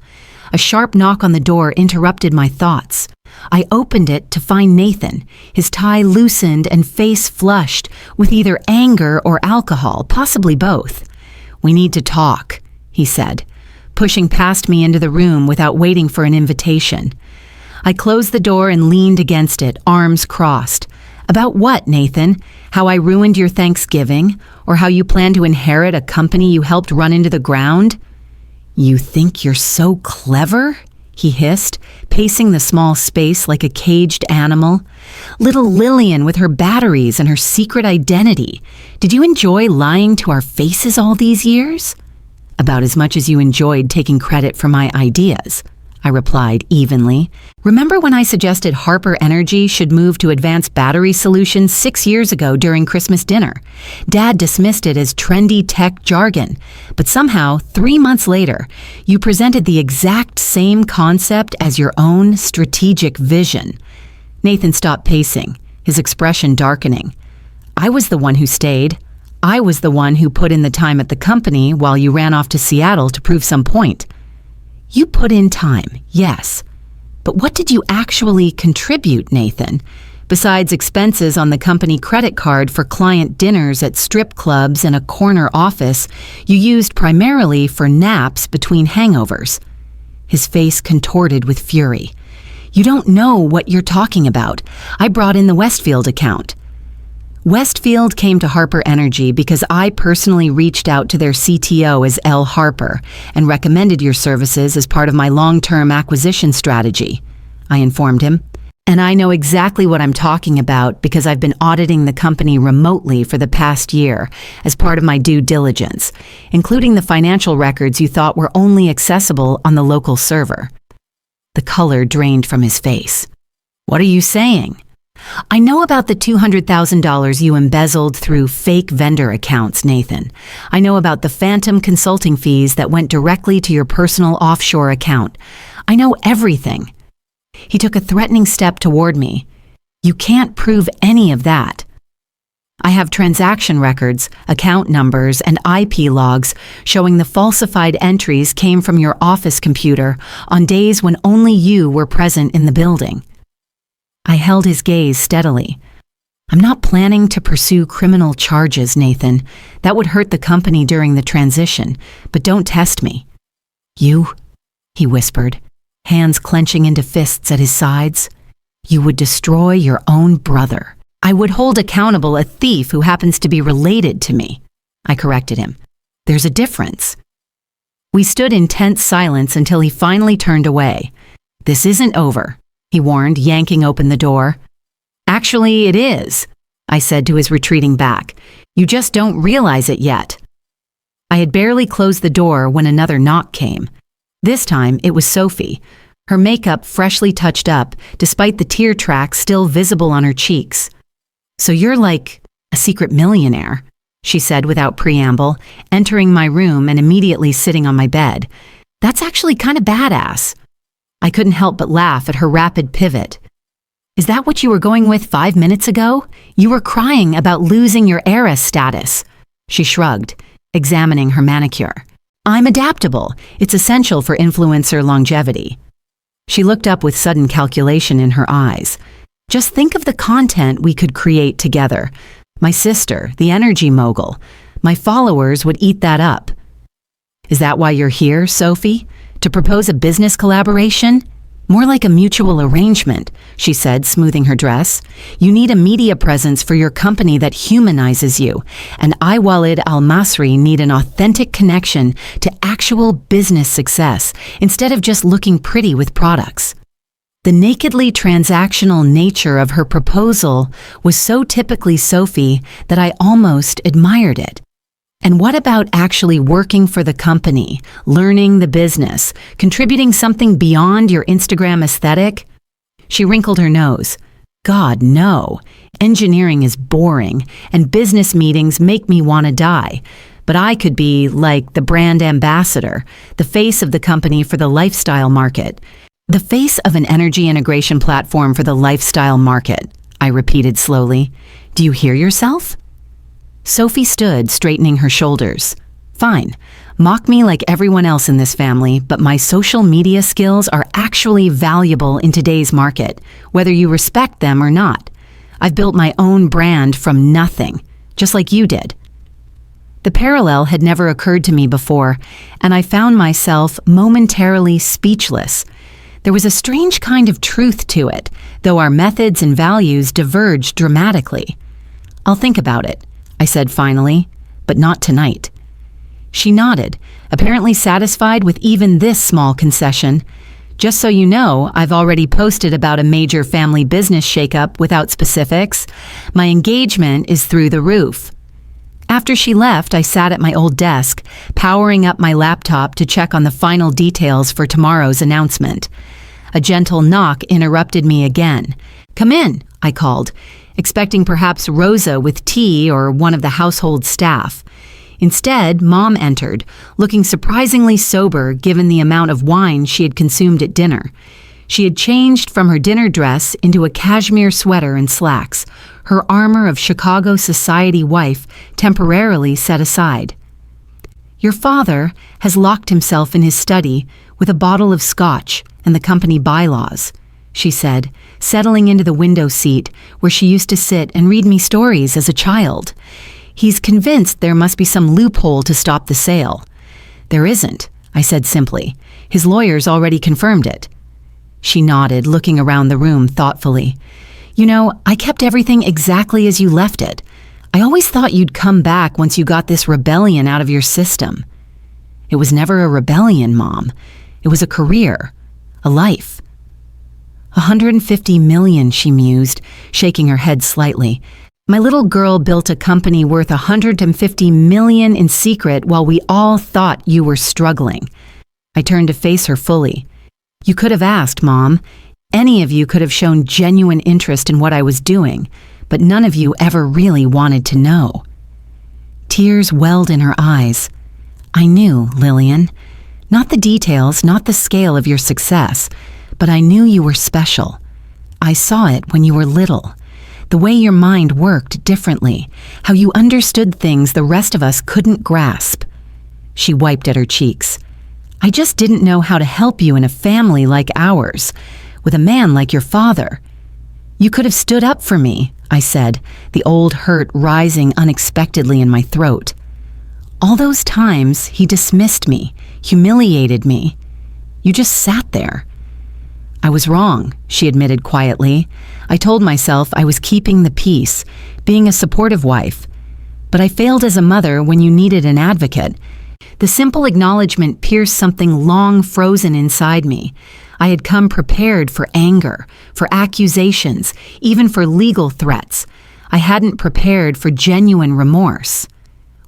A sharp knock on the door interrupted my thoughts. I opened it to find Nathan, his tie loosened and face flushed with either anger or alcohol, possibly both. "We need to talk," he said, pushing past me into the room without waiting for an invitation. I closed the door and leaned against it, arms crossed. "About what, Nathan? How I ruined your Thanksgiving? Or how you plan to inherit a company you helped run into the ground?" "You think you're so clever?" he hissed, pacing the small space like a caged animal. "Little Lillian with her batteries and her secret identity. Did you enjoy lying to our faces all these years?" "About as much as you enjoyed taking credit for my ideas," I replied evenly. "Remember when I suggested Harper Energy should move to advanced battery solutions 6 years ago during Christmas dinner? Dad dismissed it as trendy tech jargon, but somehow, 3 months later, you presented the exact same concept as your own strategic vision." Nathan stopped pacing, his expression darkening. "I was the one who stayed. I was the one who put in the time at the company while you ran off to Seattle to prove some point." "You put in time, yes. But what did you actually contribute, Nathan? Besides expenses on the company credit card for client dinners at strip clubs and a corner office you used primarily for naps between hangovers." His face contorted with fury. "You don't know what you're talking about. I brought in the Westfield account." Westfield came to Harper Energy because I personally reached out to their CTO as L. Harper and recommended your services as part of my long-term acquisition strategy, I informed him. "And I know exactly what I'm talking about because I've been auditing the company remotely for the past year as part of my due diligence, including the financial records you thought were only accessible on the local server." The color drained from his face. "What are you saying?" "I know about the $200,000 you embezzled through fake vendor accounts, Nathan. I know about the phantom consulting fees that went directly to your personal offshore account. I know everything." He took a threatening step toward me. "You can't prove any of that." "I have transaction records, account numbers, and IP logs showing the falsified entries came from your office computer on days when only you were present in the building." I held his gaze steadily. "I'm not planning to pursue criminal charges, Nathan. That would hurt the company during the transition, but don't test me." "You," he whispered, hands clenching into fists at his sides, "you would destroy your own brother." "I would hold accountable a thief who happens to be related to me," I corrected him. "There's a difference." We stood in tense silence until he finally turned away. "This isn't over," he warned, yanking open the door. "Actually, it is," I said to his retreating back. "You just don't realize it yet." I had barely closed the door when another knock came. This time, it was Sophie, her makeup freshly touched up, despite the tear tracks still visible on her cheeks. "So you're like a secret millionaire," she said without preamble, entering my room and immediately sitting on my bed. "That's actually kind of badass." I couldn't help but laugh at her rapid pivot. Is that what you were going with 5 minutes ago? You were crying about losing your heiress status. She shrugged, examining her manicure. I'm adaptable. It's essential for influencer longevity. She looked up with sudden calculation in her eyes. Just think of the content we could create together. My sister, the energy mogul. My followers would eat that up. Is that why you're here, Sophie? To propose a business collaboration? More like a mutual arrangement, she said, smoothing her dress. You need a media presence for your company that humanizes you, and I, Walid Al-Masri, need an authentic connection to actual business success instead of just looking pretty with products. The nakedly transactional nature of her proposal was so typically Sophie that I almost admired it. And what about actually working for the company, learning the business, contributing something beyond your Instagram aesthetic? She wrinkled her nose. God, no. Engineering is boring, and business meetings make me want to die. But I could be, like, the brand ambassador, the face of the company for the lifestyle market. The face of an energy integration platform for the lifestyle market, I repeated slowly. Do you hear yourself? Sophie stood, straightening her shoulders. Fine. Mock me like everyone else in this family, but my social media skills are actually valuable in today's market, whether you respect them or not. I've built my own brand from nothing, just like you did. The parallel had never occurred to me before, and I found myself momentarily speechless. There was a strange kind of truth to it, though our methods and values diverged dramatically. I'll think about it, I said finally, but not tonight. She nodded, apparently satisfied with even this small concession. Just so you know, I've already posted about a major family business shakeup without specifics. My engagement is through the roof. After she left, I sat at my old desk, powering up my laptop to check on the final details for tomorrow's announcement. A gentle knock interrupted me again. Come in, I called, expecting perhaps Rosa with tea or one of the household staff. Instead, Mom entered, looking surprisingly sober given the amount of wine she had consumed at dinner. She had changed from her dinner dress into a cashmere sweater and slacks, her armor of Chicago society wife temporarily set aside. Your father has locked himself in his study with a bottle of scotch and the company bylaws, she said, settling into the window seat where she used to sit and read me stories as a child. He's convinced there must be some loophole to stop the sale. There isn't, I said simply. His lawyers already confirmed it. She nodded, looking around the room thoughtfully. You know, I kept everything exactly as you left it. I always thought you'd come back once you got this rebellion out of your system. It was never a rebellion, Mom. It was a career, a life. 150 million, she mused, shaking her head slightly. My little girl built a company worth 150 million in secret while we all thought you were struggling. I turned to face her fully. You could have asked, Mom. Any of you could have shown genuine interest in what I was doing, but none of you ever really wanted to know. Tears welled in her eyes. I knew, Lillian. Not the details, not the scale of your success, but I knew you were special. I saw it when you were little. The way your mind worked differently, how you understood things the rest of us couldn't grasp. She wiped at her cheeks. I just didn't know how to help you in a family like ours, with a man like your father. You could have stood up for me, I said, the old hurt rising unexpectedly in my throat. All those times he dismissed me, humiliated me. You just sat there. I was wrong, she admitted quietly. I told myself I was keeping the peace, being a supportive wife. But I failed as a mother when you needed an advocate. The simple acknowledgement pierced something long frozen inside me. I had come prepared for anger, for accusations, even for legal threats. I hadn't prepared for genuine remorse.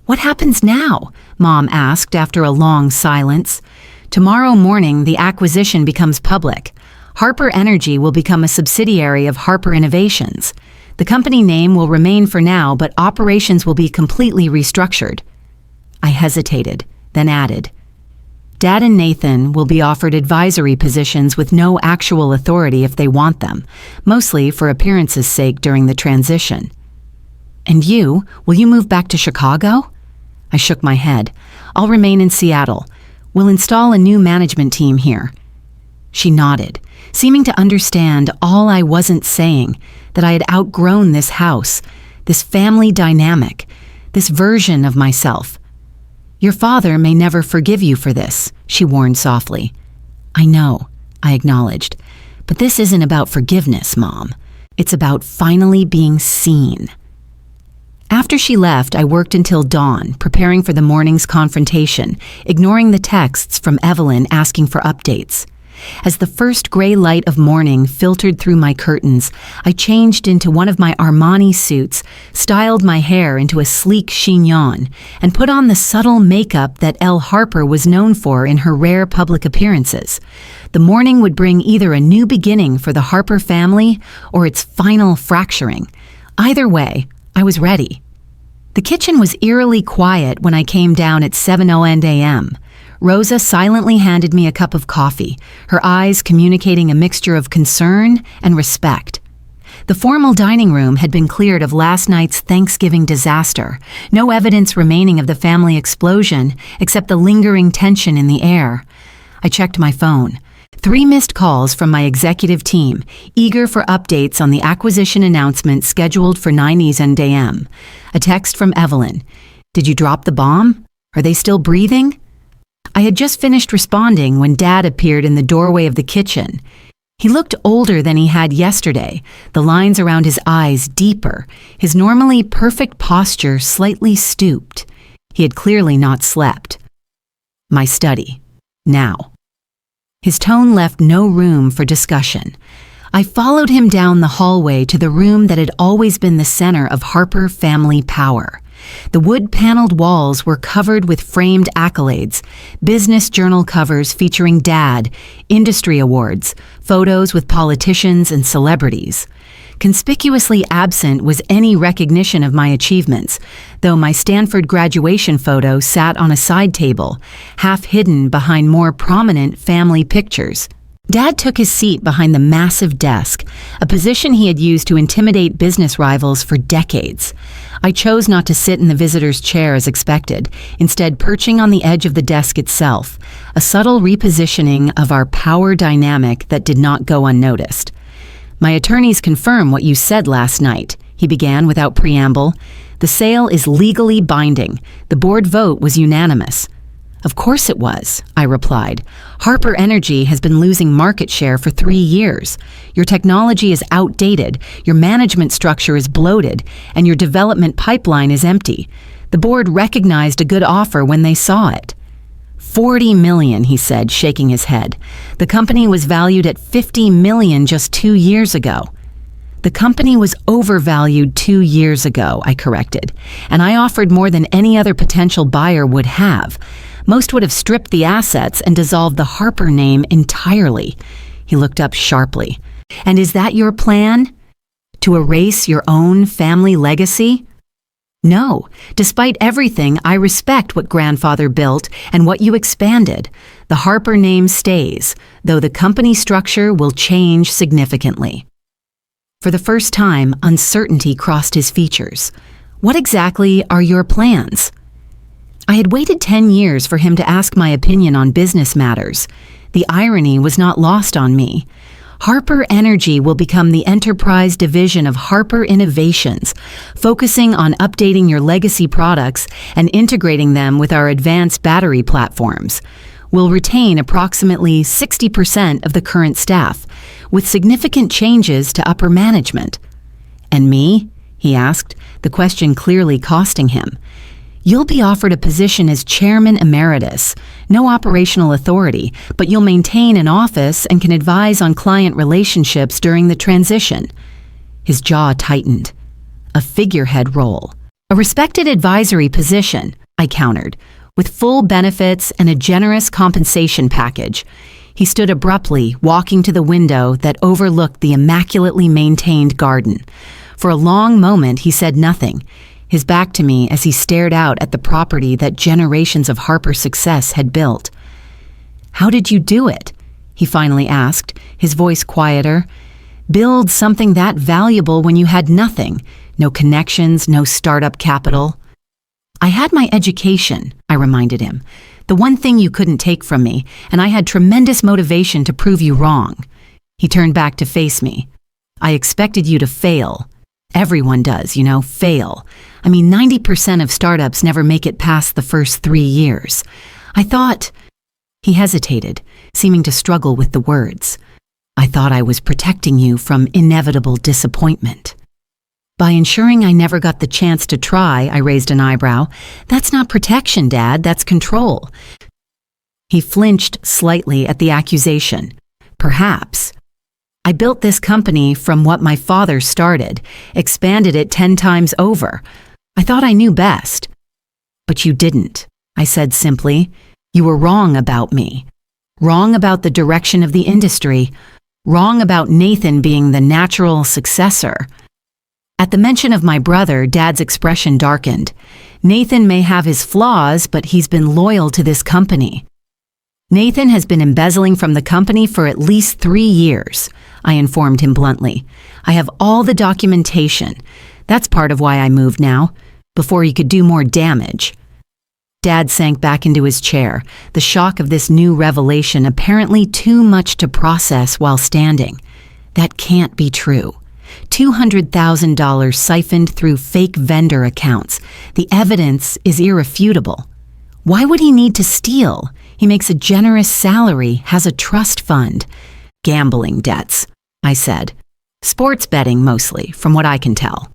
What happens now? Mom asked after a long silence. Tomorrow morning, the acquisition becomes public. Harper Energy will become a subsidiary of Harper Innovations. The company name will remain for now, but operations will be completely restructured. I hesitated, then added, Dad and Nathan will be offered advisory positions with no actual authority if they want them, mostly for appearance's sake during the transition. And you, will you move back to Chicago? I shook my head. I'll remain in Seattle. We'll install a new management team here. She nodded, seeming to understand all I wasn't saying, that I had outgrown this house, this family dynamic, this version of myself. Your father may never forgive you for this, she warned softly. I know, I acknowledged, but this isn't about forgiveness, Mom. It's about finally being seen. After she left, I worked until dawn, preparing for the morning's confrontation, ignoring the texts from Evelyn asking for updates. As the first gray light of morning filtered through my curtains, I changed into one of my Armani suits, styled my hair into a sleek chignon, and put on the subtle makeup that Elle Harper was known for in her rare public appearances. The morning would bring either a new beginning for the Harper family or its final fracturing. Either way, I was ready. The kitchen was eerily quiet when I came down at 7:00 a.m. Rosa silently handed me a cup of coffee, her eyes communicating a mixture of concern and respect. The formal dining room had been cleared of last night's Thanksgiving disaster, no evidence remaining of the family explosion except the lingering tension in the air. I checked my phone. 3 missed calls from my executive team, eager for updates on the acquisition announcement scheduled for 9:00 a.m. A text from Evelyn. Did you drop the bomb? Are they still breathing? I had just finished responding when Dad appeared in the doorway of the kitchen. He looked older than he had yesterday, the lines around his eyes deeper, his normally perfect posture slightly stooped. He had clearly not slept. My study. Now. His tone left no room for discussion. I followed him down the hallway to the room that had always been the center of Harper family power. The wood-paneled walls were covered with framed accolades, business journal covers featuring Dad, industry awards, photos with politicians and celebrities. Conspicuously absent was any recognition of my achievements, though my Stanford graduation photo sat on a side table, half hidden behind more prominent family pictures. Dad took his seat behind the massive desk, a position he had used to intimidate business rivals for decades. I chose not to sit in the visitor's chair as expected, instead perching on the edge of the desk itself, a subtle repositioning of our power dynamic that did not go unnoticed. My attorneys confirm what you said last night, he began without preamble. The sale is legally binding. The board vote was unanimous. Of course it was, I replied. Harper Energy has been losing market share for 3 years. Your technology is outdated, your management structure is bloated, and your development pipeline is empty. The board recognized a good offer when they saw it. $40 million, he said, shaking his head. The company was valued at $50 million just 2 years ago. The company was overvalued 2 years ago, I corrected, and I offered more than any other potential buyer would have. Most would have stripped the assets and dissolved the Harper name entirely. He looked up sharply. And is that your plan? To erase your own family legacy? No. Despite everything, I respect what grandfather built and what you expanded. The Harper name stays, though the company structure will change significantly. For the first time, uncertainty crossed his features. What exactly are your plans? I had waited 10 years for him to ask my opinion on business matters. The irony was not lost on me. Harper Energy will become the enterprise division of Harper Innovations, focusing on updating your legacy products and integrating them with our advanced battery platforms. We'll retain approximately 60% of the current staff, with significant changes to upper management. And me? He asked, the question clearly costing him. You'll be offered a position as chairman emeritus, no operational authority, but you'll maintain an office and can advise on client relationships during the transition. His jaw tightened. A figurehead role. A respected advisory position, I countered, with full benefits and a generous compensation package. He stood abruptly, walking to the window that overlooked the immaculately maintained garden. For a long moment, he said nothing, his back to me as he stared out at the property that generations of Harper success had built. How did you do it? He finally asked, his voice quieter. Build something that valuable when you had nothing, no connections, no startup capital. I had my education, I reminded him. The one thing you couldn't take from me, and I had tremendous motivation to prove you wrong. He turned back to face me. I expected you to fail. Everyone does, fail. 90% of startups never make it past the first 3 years. I thought... He hesitated, seeming to struggle with the words. I thought I was protecting you from inevitable disappointment. By ensuring I never got the chance to try, I raised an eyebrow. That's not protection, Dad, that's control. He flinched slightly at the accusation. Perhaps. I built this company from what my father started, expanded it 10 times over. I thought I knew best. But you didn't, I said simply. You were wrong about me. Wrong about the direction of the industry. Wrong about Nathan being the natural successor. At the mention of my brother, Dad's expression darkened. Nathan may have his flaws, but he's been loyal to this company. Nathan has been embezzling from the company for at least 3 years, I informed him bluntly. I have all the documentation. That's part of why I moved now, before he could do more damage. Dad sank back into his chair, the shock of this new revelation apparently too much to process while standing. That can't be true. $200,000 siphoned through fake vendor accounts. The evidence is irrefutable. Why would he need to steal? He makes a generous salary, has a trust fund. Gambling debts, I said. Sports betting mostly, from what I can tell.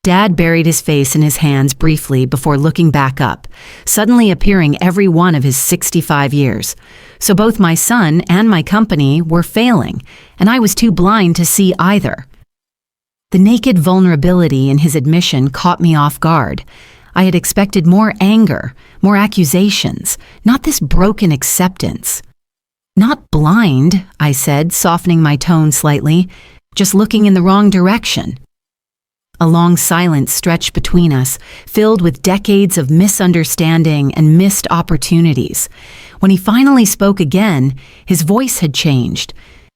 Dad buried his face in his hands briefly before looking back up, suddenly appearing every one of his 65 years. So both my son and my company were failing, and I was too blind to see either. The naked vulnerability in his admission caught me off guard. I had expected more anger, more accusations, not this broken acceptance. Not blind, I said, softening my tone slightly, just looking in the wrong direction. A long silence stretched between us, filled with decades of misunderstanding and missed opportunities. When he finally spoke again, his voice had changed,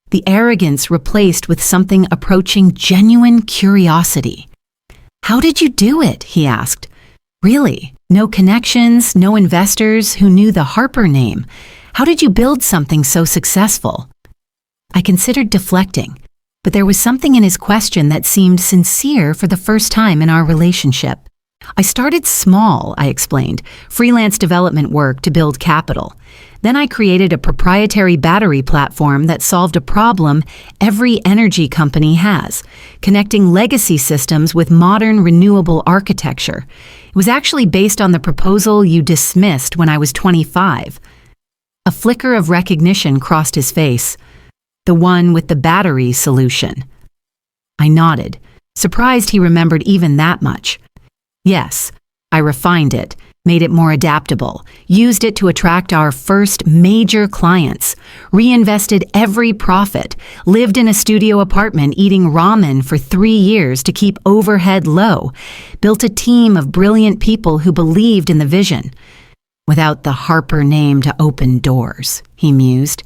the arrogance replaced with something approaching genuine curiosity. How did you do it? He asked. Really? No connections, no investors who knew the Harper name. How did you build something so successful? I considered deflecting. But there was something in his question that seemed sincere for the first time in our relationship. I started small, I explained, freelance development work to build capital. Then I created a proprietary battery platform that solved a problem every energy company has, connecting legacy systems with modern renewable architecture. It was actually based on the proposal you dismissed when I was 25. A flicker of recognition crossed his face. The one with the battery solution. I nodded, surprised he remembered even that much. Yes, I refined it, made it more adaptable, used it to attract our first major clients, reinvested every profit, lived in a studio apartment eating ramen for 3 years to keep overhead low, built a team of brilliant people who believed in the vision. Without the Harper name to open doors, he mused.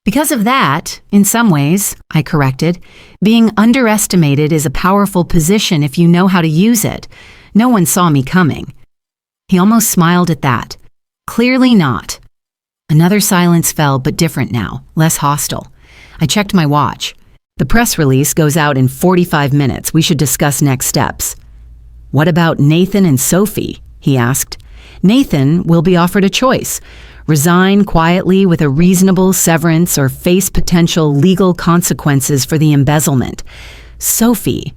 Because of that, in some ways, I corrected, being underestimated is a powerful position if you know how to use it. No one saw me coming. He almost smiled at that. Clearly not. Another silence fell, but different now, less hostile. I checked my watch. The press release goes out in 45 minutes. We should discuss next steps. What about Nathan and Sophie? He asked. Nathan will be offered a choice. Resign quietly with a reasonable severance or face potential legal consequences for the embezzlement. Sophie,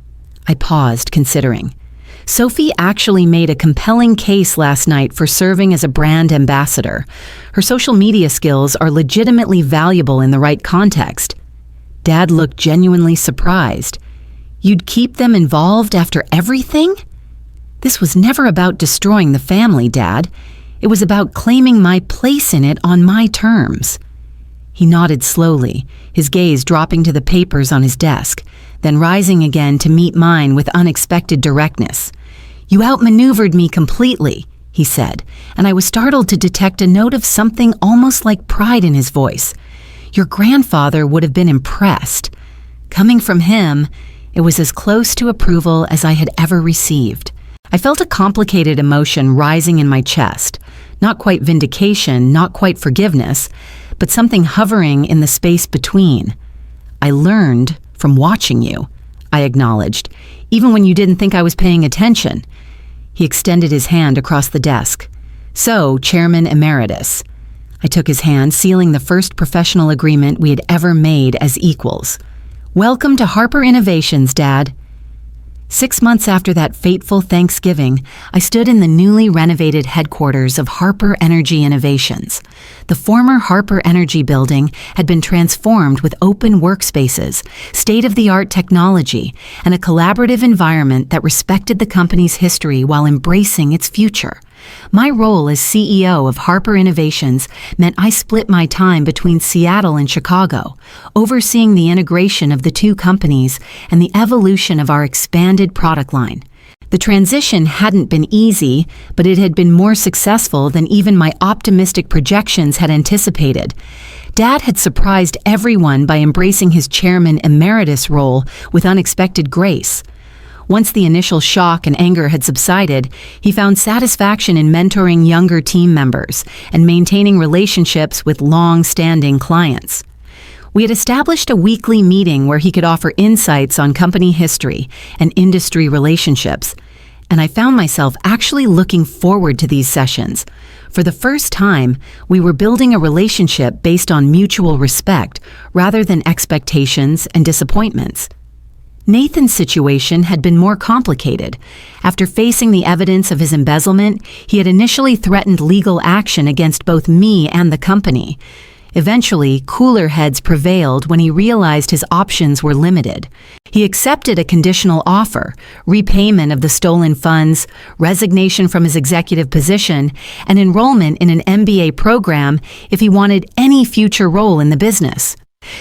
I paused, considering. Sophie actually made a compelling case last night for serving as a brand ambassador. Her social media skills are legitimately valuable in the right context. Dad looked genuinely surprised. You'd keep them involved after everything? This was never about destroying the family, Dad. It was about claiming my place in it on my terms. He nodded slowly, his gaze dropping to the papers on his desk, then rising again to meet mine with unexpected directness. You outmaneuvered me completely, he said, and I was startled to detect a note of something almost like pride in his voice. Your grandfather would have been impressed. Coming from him, it was as close to approval as I had ever received. I felt a complicated emotion rising in my chest. Not quite vindication, not quite forgiveness, but something hovering in the space between. I learned from watching you, I acknowledged, even when you didn't think I was paying attention. He extended his hand across the desk. So, Chairman Emeritus. I took his hand, sealing the first professional agreement we had ever made as equals. Welcome to Harper Innovations, Dad. 6 months after that fateful Thanksgiving, I stood in the newly renovated headquarters of Harper Energy Innovations. The former Harper Energy building had been transformed with open workspaces, state-of-the-art technology, and a collaborative environment that respected the company's history while embracing its future. My role as CEO of Harper Innovations meant I split my time between Seattle and Chicago, overseeing the integration of the two companies and the evolution of our expanded product line. The transition hadn't been easy, but it had been more successful than even my optimistic projections had anticipated. Dad had surprised everyone by embracing his Chairman Emeritus role with unexpected grace. Once the initial shock and anger had subsided, he found satisfaction in mentoring younger team members and maintaining relationships with long-standing clients. We had established a weekly meeting where he could offer insights on company history and industry relationships, and I found myself actually looking forward to these sessions. For the first time, we were building a relationship based on mutual respect rather than expectations and disappointments. Nathan's situation had been more complicated. After facing the evidence of his embezzlement, he had initially threatened legal action against both me and the company. Eventually, cooler heads prevailed when he realized his options were limited. He accepted a conditional offer, repayment of the stolen funds, resignation from his executive position, and enrollment in an MBA program if he wanted any future role in the business.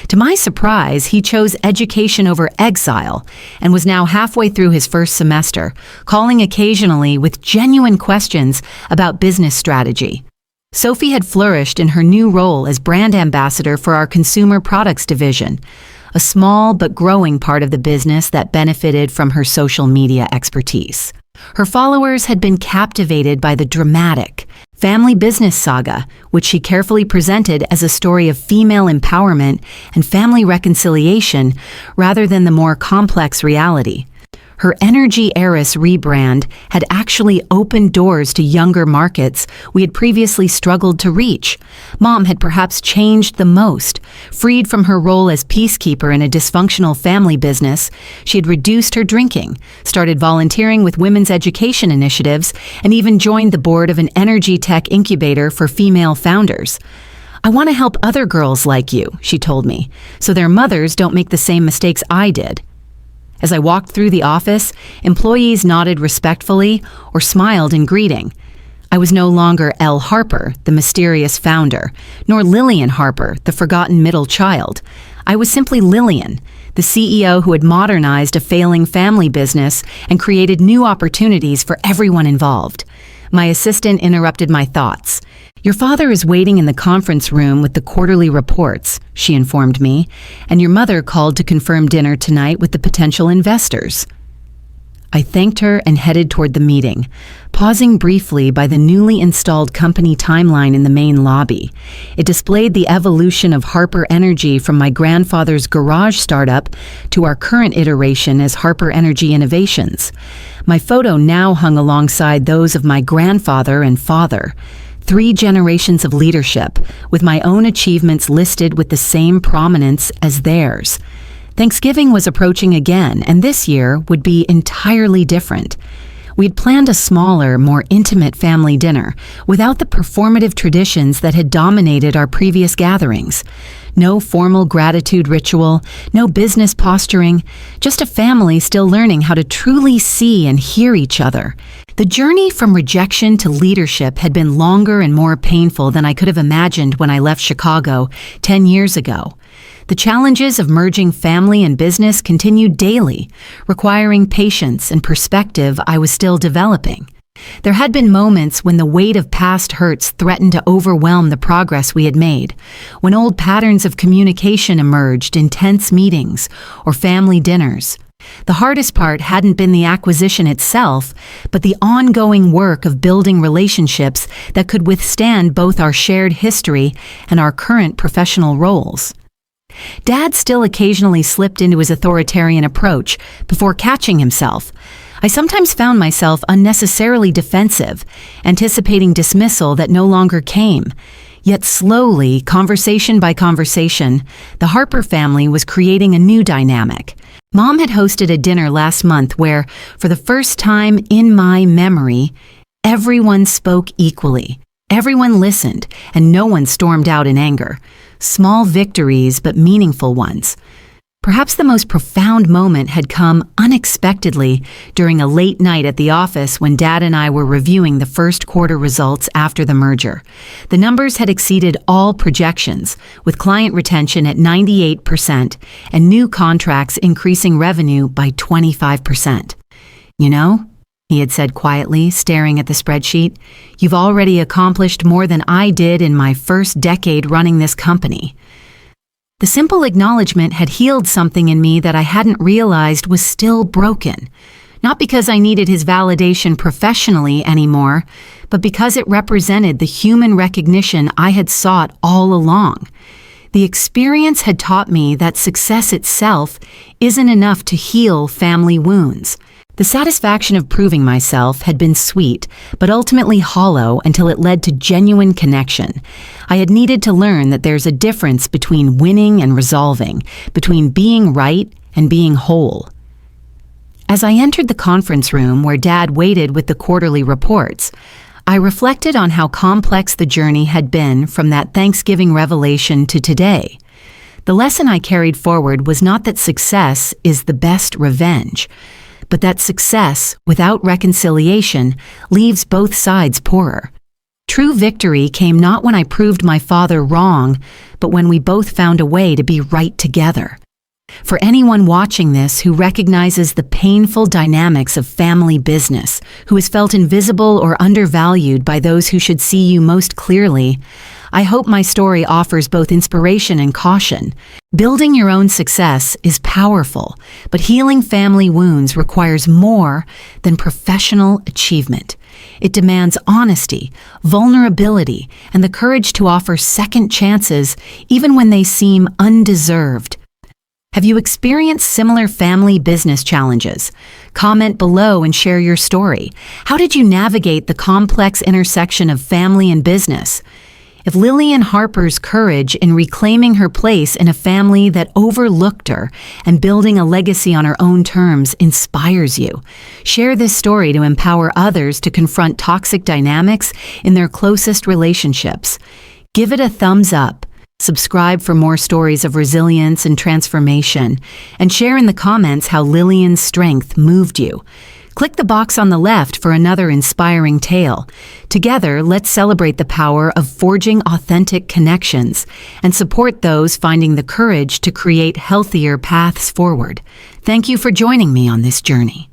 To my surprise, he chose education over exile and was now halfway through his first semester, calling occasionally with genuine questions about business strategy. Sophie had flourished in her new role as brand ambassador for our consumer products division, a small but growing part of the business that benefited from her social media expertise. Her followers had been captivated by the dramatic family business saga, which she carefully presented as a story of female empowerment and family reconciliation rather than the more complex reality. Her Energy Heiress rebrand had actually opened doors to younger markets we had previously struggled to reach. Mom had perhaps changed the most. Freed from her role as peacekeeper in a dysfunctional family business, she had reduced her drinking, started volunteering with women's education initiatives, and even joined the board of an energy tech incubator for female founders. I want to help other girls like you, she told me, so their mothers don't make the same mistakes I did. As I walked through the office, employees nodded respectfully or smiled in greeting. I was no longer Elle Harper, the mysterious founder, nor Lillian Harper, the forgotten middle child. I was simply Lillian, the CEO who had modernized a failing family business and created new opportunities for everyone involved. My assistant interrupted my thoughts. Your father is waiting in the conference room with the quarterly reports, she informed me, and your mother called to confirm dinner tonight with the potential investors. I thanked her and headed toward the meeting, pausing briefly by the newly installed company timeline in the main lobby. It displayed the evolution of Harper Energy from my grandfather's garage startup to our current iteration as Harper Energy Innovations. My photo now hung alongside those of my grandfather and father. 3 generations of leadership, with my own achievements listed with the same prominence as theirs. Thanksgiving was approaching again, and this year would be entirely different. We'd planned a smaller, more intimate family dinner, without the performative traditions that had dominated our previous gatherings. No formal gratitude ritual, no business posturing, just a family still learning how to truly see and hear each other. The journey from rejection to leadership had been longer and more painful than I could have imagined when I left Chicago 10 years ago. The challenges of merging family and business continued daily, requiring patience and perspective I was still developing. There had been moments when the weight of past hurts threatened to overwhelm the progress we had made, when old patterns of communication emerged in tense meetings or family dinners. The hardest part hadn't been the acquisition itself, but the ongoing work of building relationships that could withstand both our shared history and our current professional roles. Dad still occasionally slipped into his authoritarian approach before catching himself. I sometimes found myself unnecessarily defensive, anticipating dismissal that no longer came. Yet slowly, conversation by conversation, the Harper family was creating a new dynamic. Mom had hosted a dinner last month where, for the first time in my memory, everyone spoke equally. Everyone listened, and no one stormed out in anger. Small victories, but meaningful ones. Perhaps the most profound moment had come unexpectedly during a late night at the office when Dad and I were reviewing the first quarter results after the merger. The numbers had exceeded all projections, with client retention at 98% and new contracts increasing revenue by 25%. "You know," he had said quietly, staring at the spreadsheet, "you've already accomplished more than I did in my first decade running this company." The simple acknowledgement had healed something in me that I hadn't realized was still broken. Not because I needed his validation professionally anymore, but because it represented the human recognition I had sought all along. The experience had taught me that success itself isn't enough to heal family wounds. The satisfaction of proving myself had been sweet, but ultimately hollow until it led to genuine connection. I had needed to learn that there's a difference between winning and resolving, between being right and being whole. As I entered the conference room where Dad waited with the quarterly reports, I reflected on how complex the journey had been from that Thanksgiving revelation to today. The lesson I carried forward was not that success is the best revenge, but that success, without reconciliation, leaves both sides poorer. True victory came not when I proved my father wrong, but when we both found a way to be right together. For anyone watching this who recognizes the painful dynamics of family business, who has felt invisible or undervalued by those who should see you most clearly, I hope my story offers both inspiration and caution. Building your own success is powerful, but healing family wounds requires more than professional achievement. It demands honesty, vulnerability, and the courage to offer second chances even when they seem undeserved. Have you experienced similar family business challenges? Comment below and share your story. How did you navigate the complex intersection of family and business? If Lillian Harper's courage in reclaiming her place in a family that overlooked her and building a legacy on her own terms inspires you, share this story to empower others to confront toxic dynamics in their closest relationships. Give it a thumbs up. Subscribe for more stories of resilience and transformation, and share in the comments how Lillian's strength moved you. Click the box on the left for another inspiring tale. Together, let's celebrate the power of forging authentic connections and support those finding the courage to create healthier paths forward. Thank you for joining me on this journey.